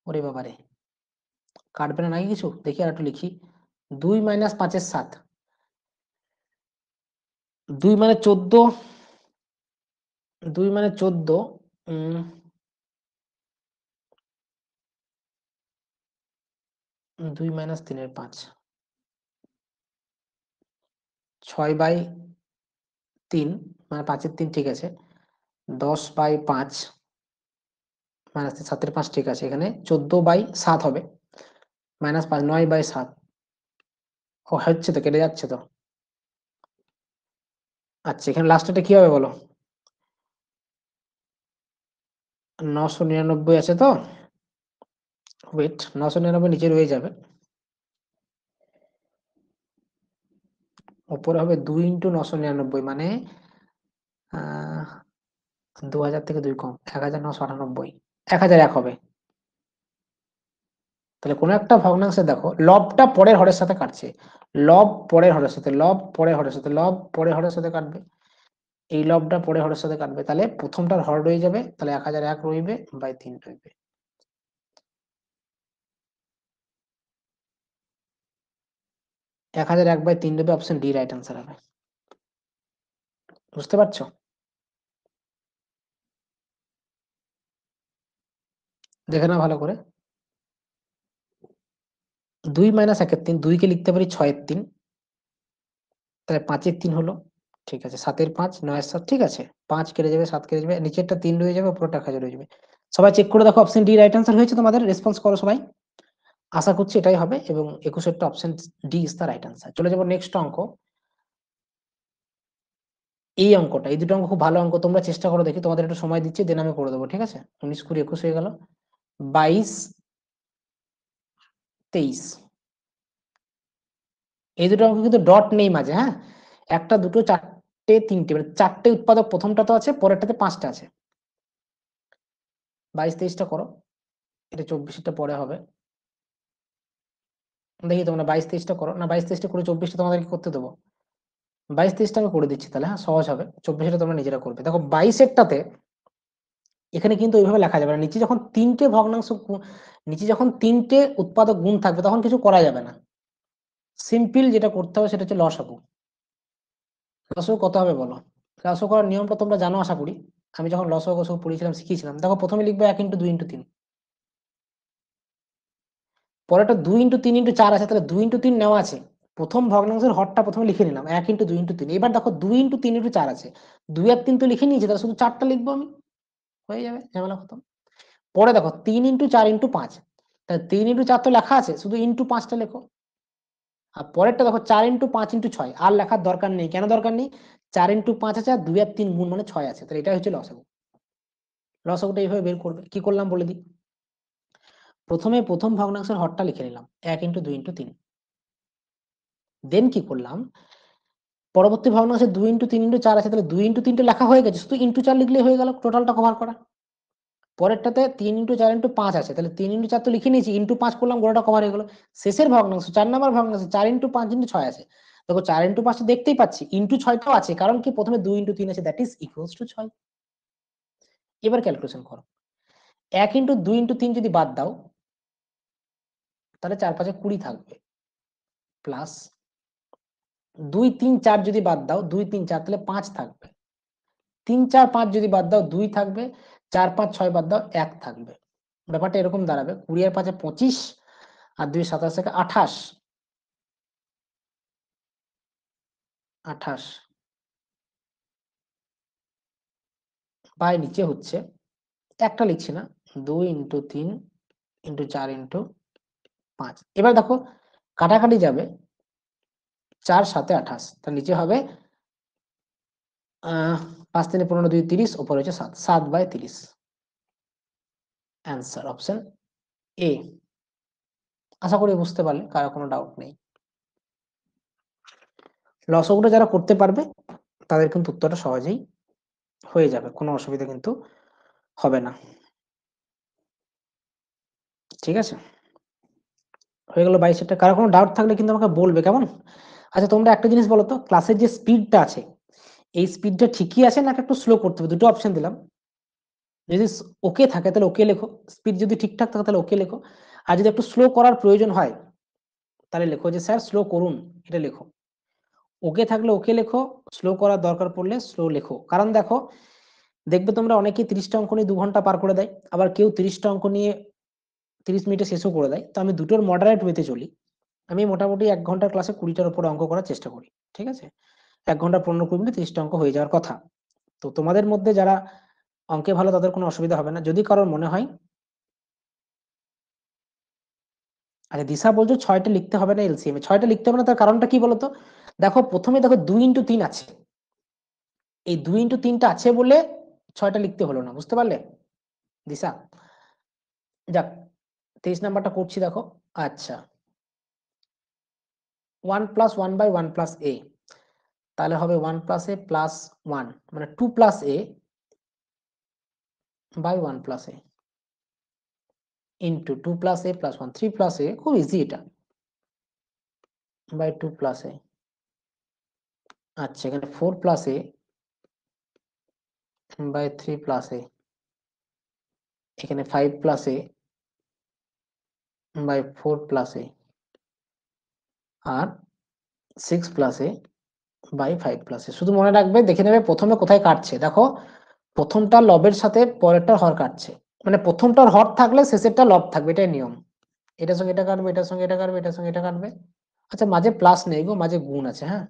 ওরে বাবারে, কাটবে না নাকি কিছু, দেখি আর একটু লিখি। 2 - 5 7, 2 মানে 14, 2 মানে 14, 2 - 3 - 5, 6/3 মানে 5/3 ঠিক আছে, 10/5 -7/5 ঠিক আছে, এখানে 14/7 হবে, -5, 9/7। ও হচ্ছে তো, কেটে যাচ্ছে তো। আচ্ছা, এখানে লাস্টেটা কি হবে বলো? 999 আছে তো, ওয়েট, 999 নিচে রয়ে যাবে, উপরে হবে 2 × 999 মানে 2000 থেকে 2 কম, 1998, 1001 হবে। তাহলে কোনো একটা ভগ্নাংশে দেখো লবটা পরের হরের সাথে কাটছে, লব পরের হরের সাথে, লব পরের হরের সাথে, লব পরের হরের সাথে কাটবে, এই লবটা পরের হরের সাথে কাটবে, তাহলে প্রথমটার হর রয়ে যাবে, তাহলে 1001 রইবে বাই 3 রইবে। 1001/3 রইবে, অপশন ডি রাইট আনসার হবে। বুঝতে পারছো? দেখে না ভালো করে। 2 - 1/3, 2 কে লিখতে পারি 6/3, তাহলে 5/3 হলো, ঠিক আছে, 7/5, 9/7 ঠিক আছে, 5 কেটে যাবে, 7 কেটে যাবে, নিচেরটা 3 রয়ে যাবে, উপরটা 1000 রয়ে যাবে। সবাই চেক করে দেখো অপশন ডি রাইট আনসার হয়েছে তোমাদের, রেসপন্স করো সবাই, আশা করছি এটাই হবে, এবং 21এরটা option D is the right answer. চলে যাবো নেক্সট অঙ্ক। এই অঙ্কটা, এই দুটো অঙ্ক খুব ভালো অঙ্ক, তোমরা চেষ্টা করো, দেখি তোমাদের একটু সময় দিচ্ছি, দেন আমি করে দেবো, ঠিক আছে। 19 20 21 হয়ে গেল, 22 23, এই দুটো অঙ্ক কিন্তু ডট নেই মাঝে, হ্যাঁ, একটা দুটো চারটে তিনটে, মানে চারটে উৎপাদক প্রথমটা তো আছে, পরেরটাতে 5টা আছে। 22 23টা করো, এটা 24টা পরে হবে, দেখি তোমরা 22 23টা করো না, 22 23টা করে 24টা তোমাদেরকে করতে দেবো, 22 23টা আমি করে দিচ্ছি, তাহলে হ্যাঁ সহজ হবে, 24টা তোমরা নিজেরা করবে। দেখো 22এরটাতে এখানে কিন্তু ওইভাবে লেখা যাবে না, নিচে যখন তিনটে ভগ্নাংশ নিচে যখন তিনটে উৎপাদক গুণ থাকবে তখন কিছু করা যাবে না, সিম্পল যেটা করতে হবে সেটা হচ্ছে লসাগু। লসাগু কত হবে বলো? লসাগু করার নিয়মটা তোমরা জানো আশা করি, আমি যখন লসাগু গসাগু পড়িয়েছিলাম শিখিয়েছিলাম। দেখো প্রথমে লিখবে 1 × 2 × 3, পরেরটা 2 × 3 × 4 আছে, তাহলে 2 × 3 নেওয়া আছে, প্রথম ভগ্নাংশের হরটা প্রথমে লিখে নিলাম 1 × 2 × 3। এবার দেখো 2 × 3 × 4 আছে, 2 আর 3 তো লিখে নিয়েছি, তাহলে শুধু 4টা লিখবো আমি, হয়ে যাবে, ঝামেলা খতম। পরে দেখো 3 × 4 × 5, তাহলে 3 × 4 তো লেখা আছে, শুধু ইন্টু 5টা লেখো। আর পরেরটা দেখো 4 × 5 × 6, আর লেখার দরকার নেই, কেন দরকার নেই, 4 × 5 আছে আর 2 আর 3 গুণ মানে 6 আছে, তাহলে এটা হচ্ছে লসাগু। লসাগুটা এইভাবে বের করবে, কি করলাম বলে দিই। প্রথমে প্রথম ভগ্নাংশের হরটা লিখে নিলাম 1 × 2 × 3, দেন কি করলাম, পরবর্তী ভগ্নাংশে 2 ইন্টু 3 ইন্টু 4 আছে, তাহলে 2 ইন্টু 3টে লেখা হয়ে গেছে, শুধু ইন্টু 4 লিখলেই হয়ে গেল, টোটালটা কভার করা। পরেরটাতে 3 ইন্টু 4 ইন্টু 5 আছে, তাহলে 3 ইন্টু 4 তো লিখে নিয়েছি, ইন্টু 5 করলাম, গোটাটা কভার হয়ে গেল। শেষের ভগ্নাংশ 4 নম্বর ভগ্নাংশে 4 ইন্টু 5 ইন্টু 6 আছে, দেখো 4 ইন্টু 5 দেখতেই পাচ্ছি, ইন্টু 6টাও আছে, কারণ কি প্রথমে 2 ইন্টু 3 আছে, দ্যাট ইজ ইকুয়ালস টু 6। এবার ক্যালকুলেশন করো, 1 ইন্টু 2 ইন্টু 3 যদি বাদ দাও, তাহলে 4 5 20 থাকবে, প্লাস 2 3 4 যদি বাদ দাও, 2 3 4 তাহলে 5 থাকবে, 3 4 5 যদি বাদ দাও 2 থাকবে, 4 5 6 বাদ দাও 1 থাকবে। ব্যাপারটা এরকম দাঁড়াবে, 20 আর 5 25, আর 2 27 থেকে 28, 28 বাই নিচে হচ্ছে, একটা লিখছি না, 2 ইন্টু 3 ইন্টু 4 ইন্টু 5। এবার দেখো কাটাকাটি যাবে, 4 7 28, তার নিচে হবে 5 3 15 2 30, উপরে হচ্ছে 7, 7 বাই 30। Answer option A. আশা করি বুঝতে পারলে, কারো কোনো ডাউট নেই। লসগুলো যারা করতে পারবে তাদের কিন্তু উত্তরটা সহজেই হয়ে যাবে, কোনো অসুবিধা কিন্তু হবে না। ঠিক আছে, হয়ে গেল 22 কারো কোনো ডাউট থাকলে কিন্তু আমাকে বলবে, কেমন? আচ্ছা তোমরা একটা জিনিস বলো তো, ক্লাসের যে স্পিডটা আছে, এই স্পিডটা ঠিকই আছে নাকি একটু স্লো করতে হবে? দুটো অপশন দিলাম, যদি ওকে থাকে তাহলে ওকে লেখো, স্পিড যদি ঠিকঠাক থাকে তাহলে ওকে লেখো, আর যদি একটু স্লো করার প্রয়োজন হয় তাহলে লেখো যে স্যার স্লো করুন, এটা লেখো। ওকে থাকলে ওকে লেখো, স্লো করার দরকার পড়লে স্লো লেখো। কারণ দেখো, দেখবে তোমরা অনেকেই 30টা অঙ্ক নিয়ে 2 ঘন্টা পার করে দেয়, আবার কেউ 30টা অঙ্ক নিয়ে 30 মিনিটে শেষও করে দেয়। তো আমি দুটোর মডারেট ওয়েতে চলি। আমি মোটামুটি 1 ঘন্টার ক্লাসে 20টার উপর অঙ্ক করার চেষ্টা করি, ঠিক আছে? 1 ঘন্টা 15-20 মিনিটে 30টা অঙ্ক হয়ে যাওয়ার কথা। তো তোমাদের মধ্যে যারা অঙ্কে ভালো তাদের কোনো অসুবিধা হবে না। যদি কারোর মনে হয়, আচ্ছা দিশা বলছো 6টা লিখতে হবে না এলসিএম এ, 6টা লিখতে হবে না, তার কারণটা কি বলতো? দেখো প্রথমে দেখো 2 ইন্টু 3 আছে, এই 2 ইন্টু 3টা আছে বলে 6টা লিখতে হলো না, বুঝতে পারলে দিশা? যাক, 23 নাম্বারটা করছি দেখো। আচ্ছা, 1 প্লাস 1 বাই 1 প্লাস এ, তাহলে হবে 1 প্লাস এ প্লাস 1, মানে 2 plus A by 1 plus a into 2 plus a plus 1, 3 plus a, খুব ইজি এটা, বাই 2 প্লাস এ। আচ্ছা এখানে 4 plus A by 3 plus a, এখানে 5 plus A by 4 plus a, আর 6 plus A by 5 plus a. শুধু মনে রাখবে, দেখে নেবে প্রথমে কোথায় কাটছে, দেখো প্রথমটা লবের সাথে পরেরটার হর কাটছে, মানে প্রথমটার হর থাকলে শেষেরটা লব থাকবে, এটাই নিয়ম। এটার সঙ্গে এটা কাটবে, এটার সঙ্গে এটা কাটবে, এটার সঙ্গে এটা কাটবে। আচ্ছা মাঝে প্লাস নেই গো, মাঝে গুণ আছে, হ্যাঁ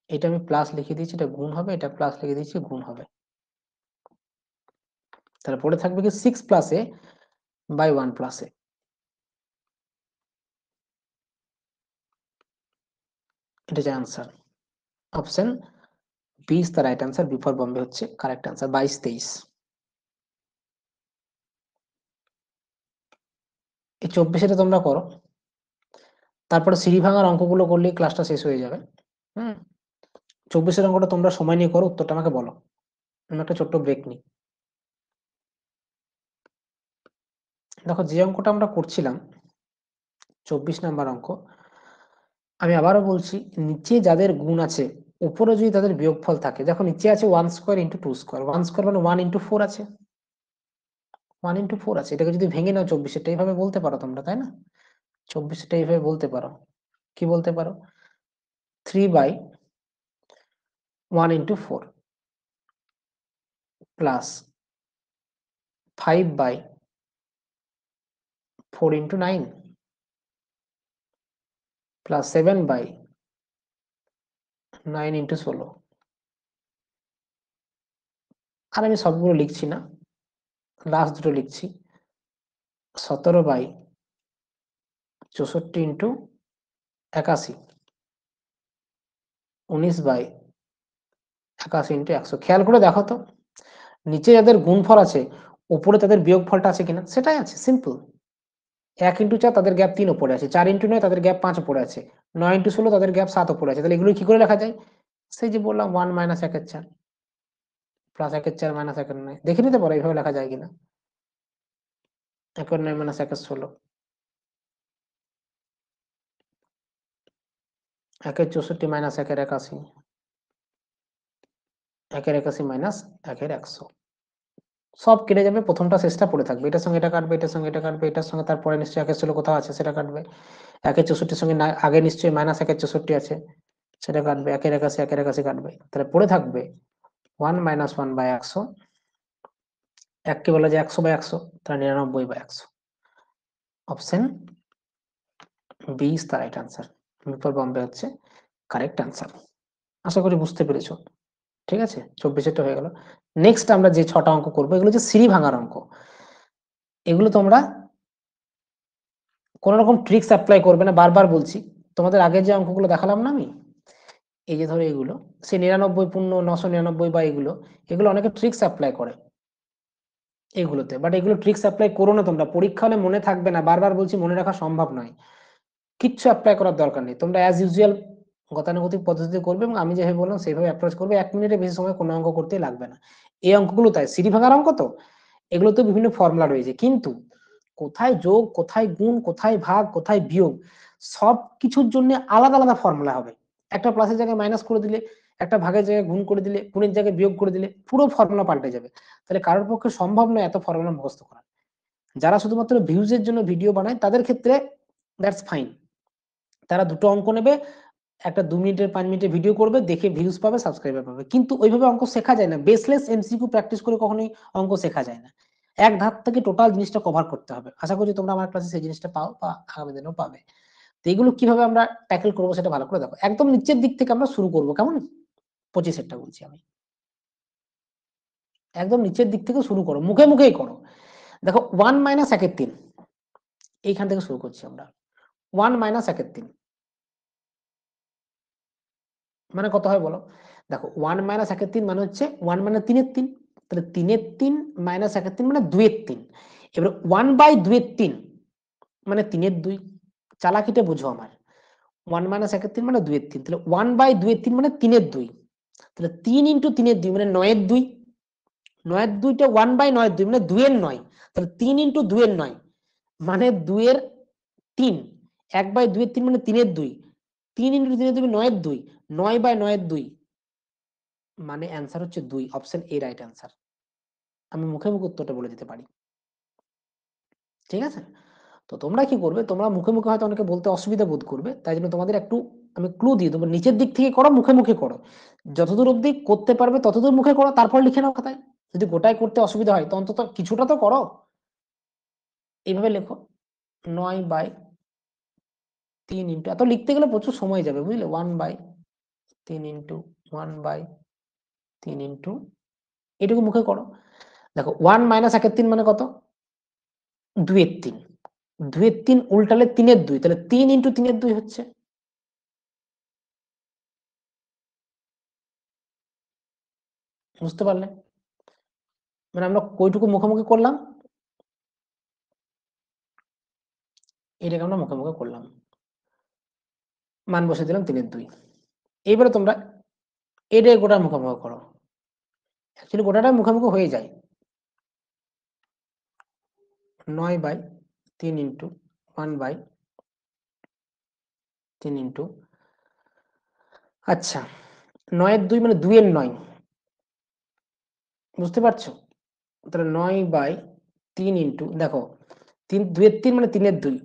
এটা আমি প্লাস লিখে দিয়েছি, এটা গুণ হবে, এটা প্লাস লিখে দিয়েছি, গুণ হবে। তাহলে পরে থাকবে কি 6 plus A by 1 plus A, এটা হচ্ছে answer. Option B is the right answer, B for Bombay হচ্ছে কারেক্ট আনসার। 22 23, এই 24 তোমরা করো, তারপরে সিঁড়ি ভাঙার অঙ্কগুলো করলেই ক্লাসটা শেষ হয়ে যাবে। হুম, 24 অঙ্কটা তোমরা সময় নিয়ে করো, উত্তরটা আমাকে বলো। আমি একটা ছোট্ট ব্রেক নিই। দেখো যে অঙ্কটা আমরা করছিলাম 24 নাম্বার অঙ্ক, আমি আবারও বলছি, নিচে যাদের গুণ আছে উপরে যদি তাদের বিয়োগফল থাকে, দেখো নিচে আছে 1 স্কোয়ার ইন্টু 2 স্কোয়ার, 1 স্কোয়ার মানে 1 ইন্টু 4 আছে, 1 ইন্টু 4 আছে, এটাকে যদি ভেঙে নাও 24 এইভাবে বলতে পারো তোমরা, তাই না? 24 এইভাবে বলতে পারো, কি বলতে পারো? 3 by 1 into 4 plus 5 by 4 into 9 plus 7 by 9 into 16। আর আমি সবগুলো লিখছি না, লাস্ট দুটো লিখছি, 17 বাই 64 ইন্টু 81, 19 বাই 81 ইন্টু 100। খেয়াল করে দেখো তো, নিচে যাদের গুণফল আছে উপরে তাদের বিয়োগফলটা আছে কিনা, সেটাই আছে, সিম্পল। 1 ইন্টু 4 তাদের গ্যাপ 3 পড়ে আছে, 4 ইন্টু 9 তাদের গ্যাপ 5 পড়ে আছে, 9 ইন্টু 16 তাদের গ্যাপ 7 পড়ে আছে। তাহলে এগুলো কি করে লেখা যায়? সেই যে বললাম 1 মাইনাস 1 এর 4 প্লাস 1 এর 4 মাইনাস 1 এর 9। দেখে নিতে পারো এইভাবে লেখা যায় কিনা। 1 এর 9 মাইনাস 1 এর 16, 1 এর 64 মাইনাস 1 এর 81, 1 এর 81 মাইনাস 1 এর 100। সব কেটে যাবে, প্রথমটা শেষটা পড়ে থাকবে। এটার সঙ্গে এটা কাটবে, এটার সঙ্গে এটা কাটবে, এটার সঙ্গে তারপরে নিশ্চয়ই 1 এর 16 কোথাও আছে সেটা কাটবে। 1 এর 64 সঙ্গে আগে নিশ্চয়ই মাইনাস 1 এর 64 আছে, সেটা কাটবে। 1 এর 81 1 এর 81 কাটবে, তাহলে পড়ে থাকবে 1 মাইনাস 1 বাই 100। 1 কে বলা যায় 100 বাই 100, তাহলে 99 by 100। Option B is the right answer. বিপর বম্বে হচ্ছে কারেক্ট আনসার। আশা করি বুঝতে পেরেছো। ঠিক আছে, 24 হয়ে গেল। নেক্সট আমরা যে 6টা অঙ্ক করবো এগুলো হচ্ছে সিঁড়ি ভাঙার অঙ্ক। এগুলো তোমরা কোন রকম ট্রিক্স অ্যাপ্লাই করবে না, বারবার বলছি। তোমাদের আগে যে অঙ্কগুলো দেখালাম না আমি, এই যে ধরো এগুলো, সে 99 পূর্ণ 999 বা এগুলো, এগুলো অনেকে ট্রিক্স অ্যাপ্লাই করে এগুলোতে, বাট এগুলো ট্রিক্স অ্যাপ্লাই করো না তোমরা। পরীক্ষা হলে মনে থাকবে না, বারবার বলছি, মনে রাখা সম্ভব নয়। কিচ্ছু অ্যাপ্লাই করার দরকার নেই, তোমরা অ্যাজ ইউজুয়াল গতানুগতিক পদ্ধতিতে করবে এবং আমি যেভাবে বললাম সেইভাবে অ্যাপ্রোচ করবে। 1 মিনিটের বেশি সময় কোনো অঙ্ক করতেই লাগবে না। এই অঙ্কগুলো তাই সিঁড়ি ভাঙার অঙ্ক, তো এগুলোতে বিভিন্ন ফর্মুলা রয়েছে, কিন্তু কোথায় যোগ, কোথায় গুণ, কোথায় ভাগ, কোথায় বিয়োগ, সব কিছুর জন্য আলাদা আলাদা ফর্মুলা হবে। একটা প্লাসের জায়গায় মাইনাস করে দিলে, একটা ভাগের জায়গায় গুণ করে দিলে, গুণের জায়গায় বিয়োগ করে দিলে পুরো ফর্মুলা পাল্টে যাবে। তাহলে কারোর পক্ষে সম্ভব নয় এত ফর্মুলা মুখস্থ করা। যারা শুধুমাত্র ভিউজের জন্য ভিডিও বানায় তাদের ক্ষেত্রে দ্যাটস ফাইন, তারা দুটো অঙ্ক নেবে, একটা 2 মিনিটের 5 মিনিটের ভিডিও করবে, দেখে ভিউজ পাবে, সাবস্ক্রাইবার পাবে। কিন্তু ওইভাবে অঙ্ক শেখা যায় না, বেসলেস এমসিকিউ প্র্যাকটিস করে কখনোই অঙ্ক শেখা যায় না। এক ধাপ থেকে টোটাল জিনিসটা কভার করতে হবে। আশা করি তোমরা আমার ক্লাসে সেই জিনিসটা পাও বা আগামী দিনেও পাবে। তো এগুলো কিভাবে আমরা ট্যাকেল করবো সেটা ভালো করে দেখো। একদম নিচের দিক থেকে আমরা শুরু করবো, কেমন? 25 বলছি আমি, একদম নিচের দিক থেকে শুরু করো, মুখে মুখেই করো। দেখো 1 মাইনাস 1 এর 3, এইখান থেকে শুরু করছি আমরা। 1 মাইনাস 1 এর 3 মানে কত হয় বলো? দেখো 1 মাইনাস 1 এর 3 মানে হচ্ছে 1 মানে 3 এর 3, তাহলে 3 এর 3 মাইনাস 1 এর 3 মানে 2 এর 3। এবার 1 বাই 2 এর 3 মানে 3 এর 2। চালাকিটা বুঝো আমার। 1 মাইনাস 1 এর 3 মানে 2 এর 3, তাহলে 1 বাই 2 এর 3 মানে 3 এর 2। তাহলে 3 ইন্টু 3 এর 2 মানে 9 এর 2। 9 এর 2টা 1 বাই 9 এর 2 মানে 2 এর 9। তাহলে 3 ইন্টু 2 এর 9 মানে 2 এর 3। 1 বাই 2 এর 3 মানে 3 এর 2। 3 ইন্টু 3 এর 2 9 এর 2। 9 বাই 9 এর 2 মানে অ্যান্সার হচ্ছে 2, অপশন এ রাইট অ্যান্সার। আমি মুখে মুখে উত্তরটা বলে দিতে পারি। ঠিক আছে, তো তোমরা কি করবে, তোমরা মুখে মুখে হয়তো অনেকে বলতে অসুবিধা বোধ করবে, তাই জন্য তোমাদের একটু আমি ক্লু দিই, তোমরা নিচের দিক থেকে করো, মুখে মুখে করো। যতদূর অবধি করতে পারবে ততদূর মুখে করো, তারপর লিখে নাও খাতায়। যদি গোটায় করতে অসুবিধা হয় তো অন্তত কিছুটা তো করো। এইভাবে লেখো 9/3 ইন্টু, এত লিখতে গেলে প্রচুর সময় যাবে বুঝলে। 1/3 ইন্টু 1/3 ইন্টু, এটুকু মুখে করো। দেখো 1 মাইনাস 1 এর 3 মানে কত? 2 এর 3। 2 এর 3 উল্টালে 3 এর 2, তাহলে 3 ইন্টু 3 এর 2 হচ্ছে। বুঝতে পারলে? মানে আমরা কইটুকু মুখোমুখি করলাম, এটাকে আমরা মুখোমুখি করলাম, মান বসে দিলাম 3 এর 2। এইবারে তোমরা এটাই গোটা মুখোমুখি করো, অ্যাকচুয়ালি গোটাটা মুখোমুখি হয়ে যায়। 9/3 ইন্টু 1/3 ইন্টু, আচ্ছা 9 এর 2 মানে 2 এর 9, বুঝতে পারছো? তাহলে 9/3 ইন্টু, দেখো 3, 2 এর 3 মানে 3 এর 2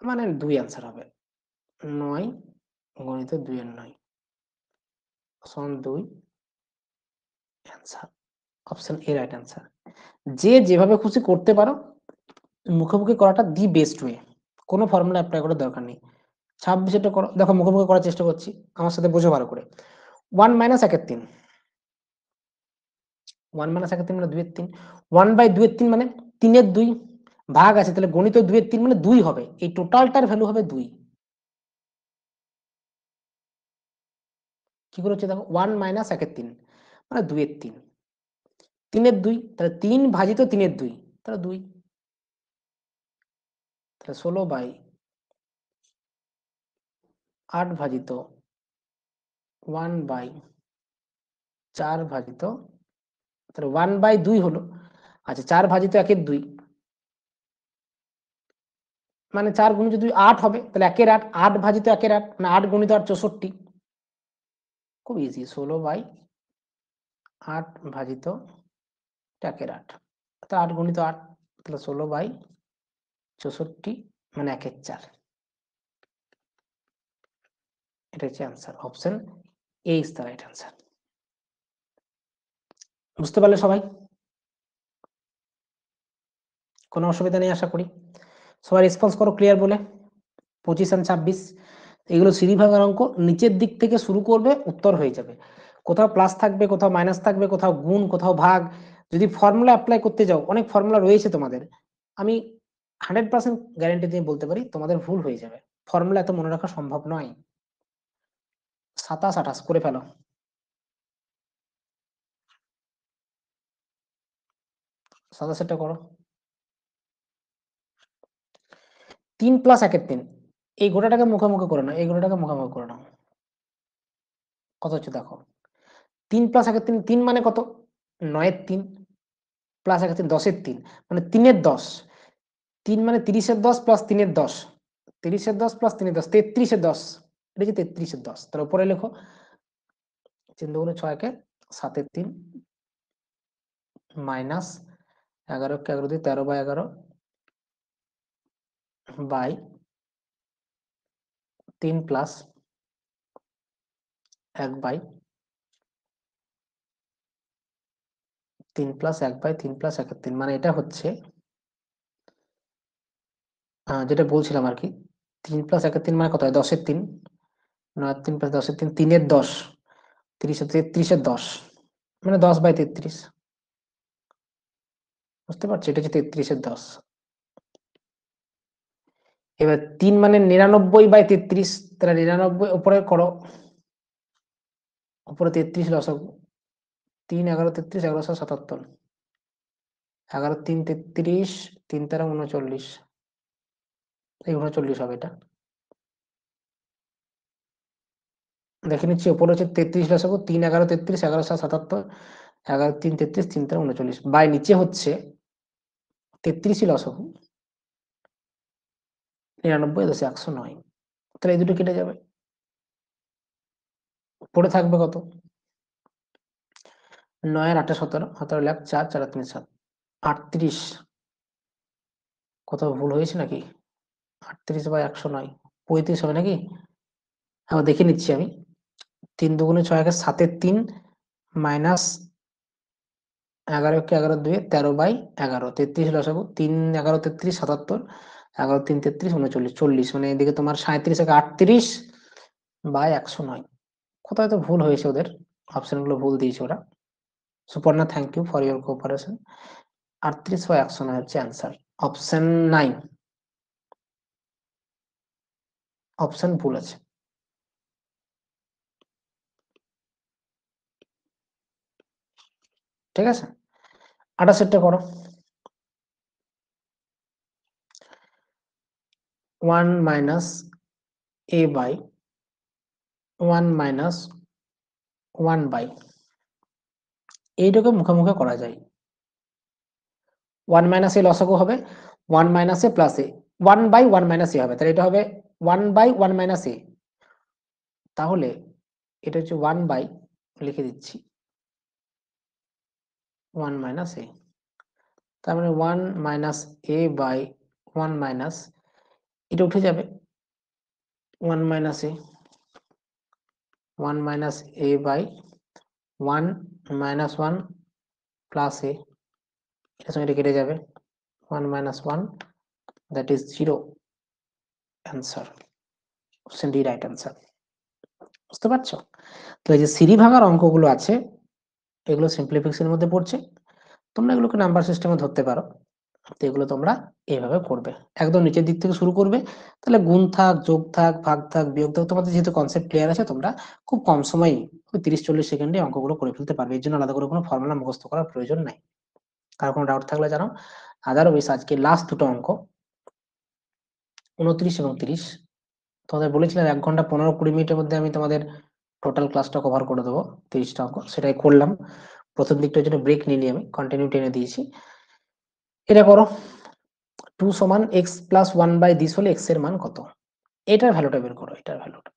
মানে 2 অ্যান্সার হবে। 9 গণিত 2 এর 9 সমান 2 অ্যান্সার, অপশন এ রাইট অ্যান্সার। যে যেভাবে খুশি করতে পারো, মুখোমুখি করাটা দি বেস্ট ওয়ে, কোনো ফর্মুলা অ্যাপ্লাই করার দরকার নেই। 26 করো, দেখো মুখোমুখি করার চেষ্টা করছি, আমার সাথে বোঝো ভালো করে। 1 মাইনাস 1 এর 3, 1 মাইনাস 1 এর 3 মানে 2 এর 3। 1 বাই 2 এর 3 মানে 3 এর 2 ভাগ আছে, তাহলে গণিত 2 এর 3 মানে 2 হবে, এই টোটালটার ভ্যালু হবে 2। কি করে হচ্ছে দেখো, 1 মাইনাস 1 এর 3 মানে 2 এর 3, 3 এর 2, তাহলে 3 ভাজিত 3 এর 2, তাহলে 2। 16/8 ভাজিত 1/4 ভাজিত, তাহলে 1/2 হলো। আচ্ছা 4 ভাজিত 1/2, মানে 4 গুণিত 2 8 হবে, তাহলে 1/8, 8 ভাজিত 1/8 মানে 8 গুণিত 8 64। খুব ইজি, 16/8 ভাজিত 1/8, তো 8 গুণিত 8, তাহলে 16/64 মানে 1/4। এটা হচ্ছে answer, option A is the right answer. বুঝতে পারলে সবাই? কোনো অসুবিধা নেই আশা করি। সবাই রেসপন্স করো ক্লিয়ার বলে। 25 আর 26 এগুলো সিঁড়ি ভাঙার অঙ্ক, নিচের দিক থেকে শুরু করবে, উত্তর হয়ে যাবে। কোথাও প্লাস থাকবে, কোথাও মাইনাস থাকবে, কোথাও গুণ, কোথাও ভাগ। যদি ফর্মুলা অ্যাপ্লাই করতে যাও, অনেক ফর্মুলা রয়েছে তোমাদের, আমি 100% গ্যারেন্টি দিয়ে বলতে পারি তোমাদের ভুল হয়ে যাবে। ফর্মুলা এত মনে রাখা সম্ভব নয়। 27, 28 করে ফেলো। 27টা করো। 3 + 1/3, এই গোটাটাকে মুখোমুখি করে নাও, এই গোটাটাকে মুখোমুখি করে নাও। কত হচ্ছে দেখো। 3 + 1/3, 3 মানে কত? 9-এর 3 প্লাস 1/3 10-এর 3 মানে 3-এর 10। 3 মানে 30-এর 10 প্লাস 3-এর 10, 30-এর 10 প্লাস 3-এর 10, 33-এর 10। এটা হচ্ছে 33-এর 10। তার উপরে লেখো 3 দুগুণে 6 কে 7-এর 3 মাইনাস 11 কে 11 দিয়ে 13/11 by 3 plus 1 by 3 plus 1 by 3 plus 1/3 মানে এটা হচ্ছে যেটা বলছিলাম আর কি, 3 প্লাস 1/3 মানে কত হয়? 10-এর 3, 9 3 প্লাস 10-এর 3, 3-এর 10, 30 33-এর 10 মানে 10/33। বুঝতে পারছো? এটা হচ্ছে 33-এর 10। এবার 3 মানে 99/33, তাহলে 99 উপরে করো, উপরে 33 লসাগু, 3 11 33 1177, 11 3 33, 3 13 39, এই 39 হবে এটা। দেখে নিচ্ছি, উপরে হচ্ছে 33 লসাগু, 3 11 33 1177, 11 3 33, 3 13 39 বাই নিচে হচ্ছে 33 লসাগু, 99 দশে 109, তাহলে এই দুটো কেটে যাবে, পড়ে থাকবে কত? 9 আর 8 17, 17 লাখ 4 4 3 7, 38। কোথাও ভুল হয়েছে নাকি? 38/109 35 হবে নাকি? আবার দেখে নিচ্ছি আমি। 3 দুগুণে 6 একে 7-এর 3 মাইনাস 11 কে 11 2 13/11, 33 লসাগু, 3 11 33 77, 11 3 33 39 40, মানে এদিকে তোমার 37 একে 38/109। কোথায় তো ভুল হয়েছে ওদের, অপশন গুলো ভুল দিয়েছে ওরা। Suparna, thank you for your cooperation. 38/109 হচ্ছে অ্যান্সার, অপশন 9। অপশন ভুল আছে। ঠিক আছে, 28টা করো। 1 minus a by 1 minus 1 by, এইটাকে মুখে মুখে করা যায়। 1 মাইনাস এ লসাগু হবে 1 minus a plus a, 1 by 1 minus a হবে, তাহলে এটা হবে 1 বাই 1 মাইনাস এ। তাহলে এটা হচ্ছে 1 বাই, লিখে দিচ্ছি 1 মাইনাস এ, তার মানে 1 মাইনাস এ বাই 1 মাইনাস, এটা উঠে যাবে 1 minus a, 1 minus a by 1 minus 1 plus a, এটার সঙ্গে এটা কেটে যাবে 1 minus 1, that is 0। Answer option D right answer. বুঝতে পারছো? তো এই যে সিঁড়ি ভাঙার অঙ্কগুলো আছে, এগুলো সিম্পলিফিকেশনের মধ্যে পড়ছে। তোমরা এগুলোকে নাম্বার সিস্টেমে ধরতে পারো। তো এগুলো তোমরা এইভাবে করবে, একদম নিচের দিক থেকে শুরু করবে, তাহলে গুণ থাক, যোগ থাক, ভাগ থাক, বিয়োগ থাক, তোমাদের যেহেতু কনসেপ্ট ক্লিয়ার আছে, তোমরা খুব কম সময়ই 30-40 সেকেন্ডে অঙ্কগুলো করে ফেলতে পারবে। এর জন্য আলাদা করে কোনো ফর্মুলা মুখস্থ করার প্রয়োজন নাই। কার কোনো ডাউট থাকলে জানাও। আদারওয়াইজ আজকে লাস্ট দুটো অঙ্ক 29 এবং 30 তোমাদের বলেছিলাম 1 ঘন্টা 15-20 মিনিটের মধ্যে আমি তোমাদের টোটাল ক্লাসটা কভার করে দেবো 30টা অঙ্ক, সেটাই করলাম। প্রথম দিকটার জন্য ব্রেক নিয়ে নিয়ে আমি কন্টিনিউ টেনে দিয়েছি। এটা করো, 2 সমান x প্লাস 1/this হলে x এর মান কত, এটার ভ্যালুটা বের করো। এটার ভ্যালুটা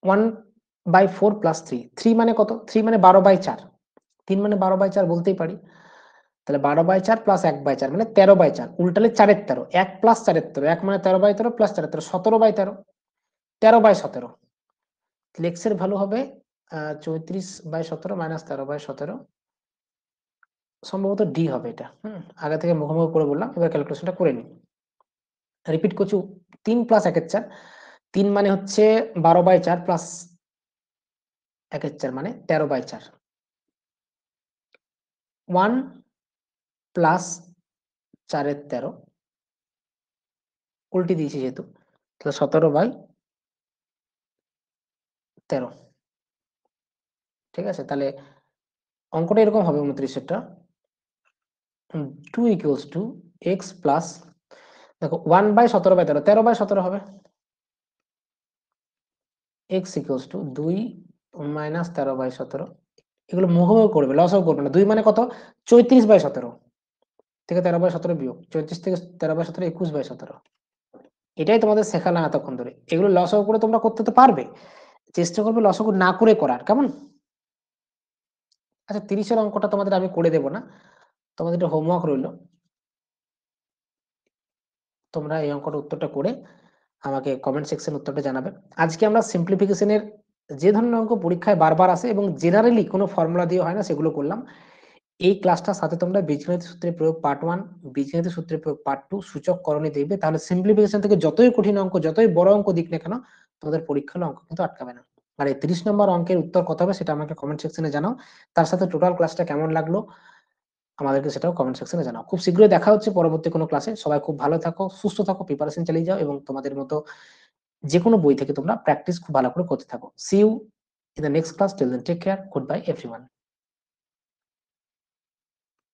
1/4 প্লাস 3, 3 মানে কত, 3 মানে 12/4, 3 মানে 12/4 বলতেই পারি। তাহলে 12/4 প্লাস 1/4 মানে 13/4, উল্টালে 4/13, 1 প্লাস 4/13, 1 মানে 13/13 প্লাস 4/13 17/13, 13/17। তাহলে x এর ভ্যালু হবে 34/17 মাইনাস 13/17, সম্ভবত ডি হবে এটা। আগে থেকে মুখোমুখি করে বললাম, এবার ক্যালকুলেশনটা করে নিই। রিপিট করছি, 3 প্লাস 1/4, 3 মানে হচ্ছে 12/4 প্লাস 1/4 মানে 13/4, 1 প্লাস 4/13 উল্টে দিয়েছি যেহেতু, তাহলে 17/13। ঠিক আছে, তাহলে অঙ্কটা এরকম হবে 29-এরটা, 2 ইকুয়ালস টু এক্স প্লাস, দেখো 1/17/13, 13/17 হবে, এক্স ইকুয়ালস টু 2 মাইনাস 13/17। এগুলো মুখোমুখি করবে, লসও করবে না। 2 মানে কত, 34/17 থেকে 13/17 বিয়োগ 34 থেকে 13/17 21/17। এটাই তোমাদের শেখালাম এতক্ষণ ধরে। এগুলো লসও করে তোমরা করতে তো পারবে, চেষ্টা করবে লসও না করে করার, কেমন? আচ্ছা, 30-এর অঙ্কটা তোমাদের আমি করে দেবো না, তোমাদের একটা হোমওয়ার্ক রইলো, তোমরা এই অঙ্কটার উত্তরটা করে আমাকে কমেন্ট সেকশনে উত্তরটা জানাবে। আজকে আমরা সিম্পলিফিকেশনের যে ধরনের অঙ্ক পরীক্ষায় বারবার আসে এবং জেনারেলি কোনো ফর্মুলা দিয়ে হয় না, সেগুলো করলাম। এই ক্লাসটার সাথে তোমরা বীজগণিত সূত্রের প্রয়োগ পার্ট 1, বীজগণিত সূত্রের প্রয়োগ পার্ট 2, সূচক করণে দেখবে, তাহলে সিম্পলিফিকেশন থেকে যতই কঠিন অঙ্ক, যতই বড় অঙ্ক দিক না কেন, তোমাদের পরীক্ষা হলে অঙ্ক কিন্তু আটকাবে না। আর এই 30 নম্বর অঙ্কের উত্তর কত হবে সেটা আমাকে কমেন্ট সেকশনে জানাও। তার সাথে টোটাল ক্লাসটা কেমন লাগলো আমাদেরকে সেটাও কমেন্ট সেকশনে জানাও। খুব শীঘ্রই দেখা হচ্ছে পরবর্তী কোনো ক্লাসে। সবাই খুব ভালো থাকো, সুস্থ থাকো, প্রিপারেশন চালিয়ে যাও এবং তোমাদের মতো যে কোনো বই থেকে তোমরা প্র্যাকটিস খুব ভালো করে করতে থাকো। See you in the next class. Till then take care, goodbye everyone.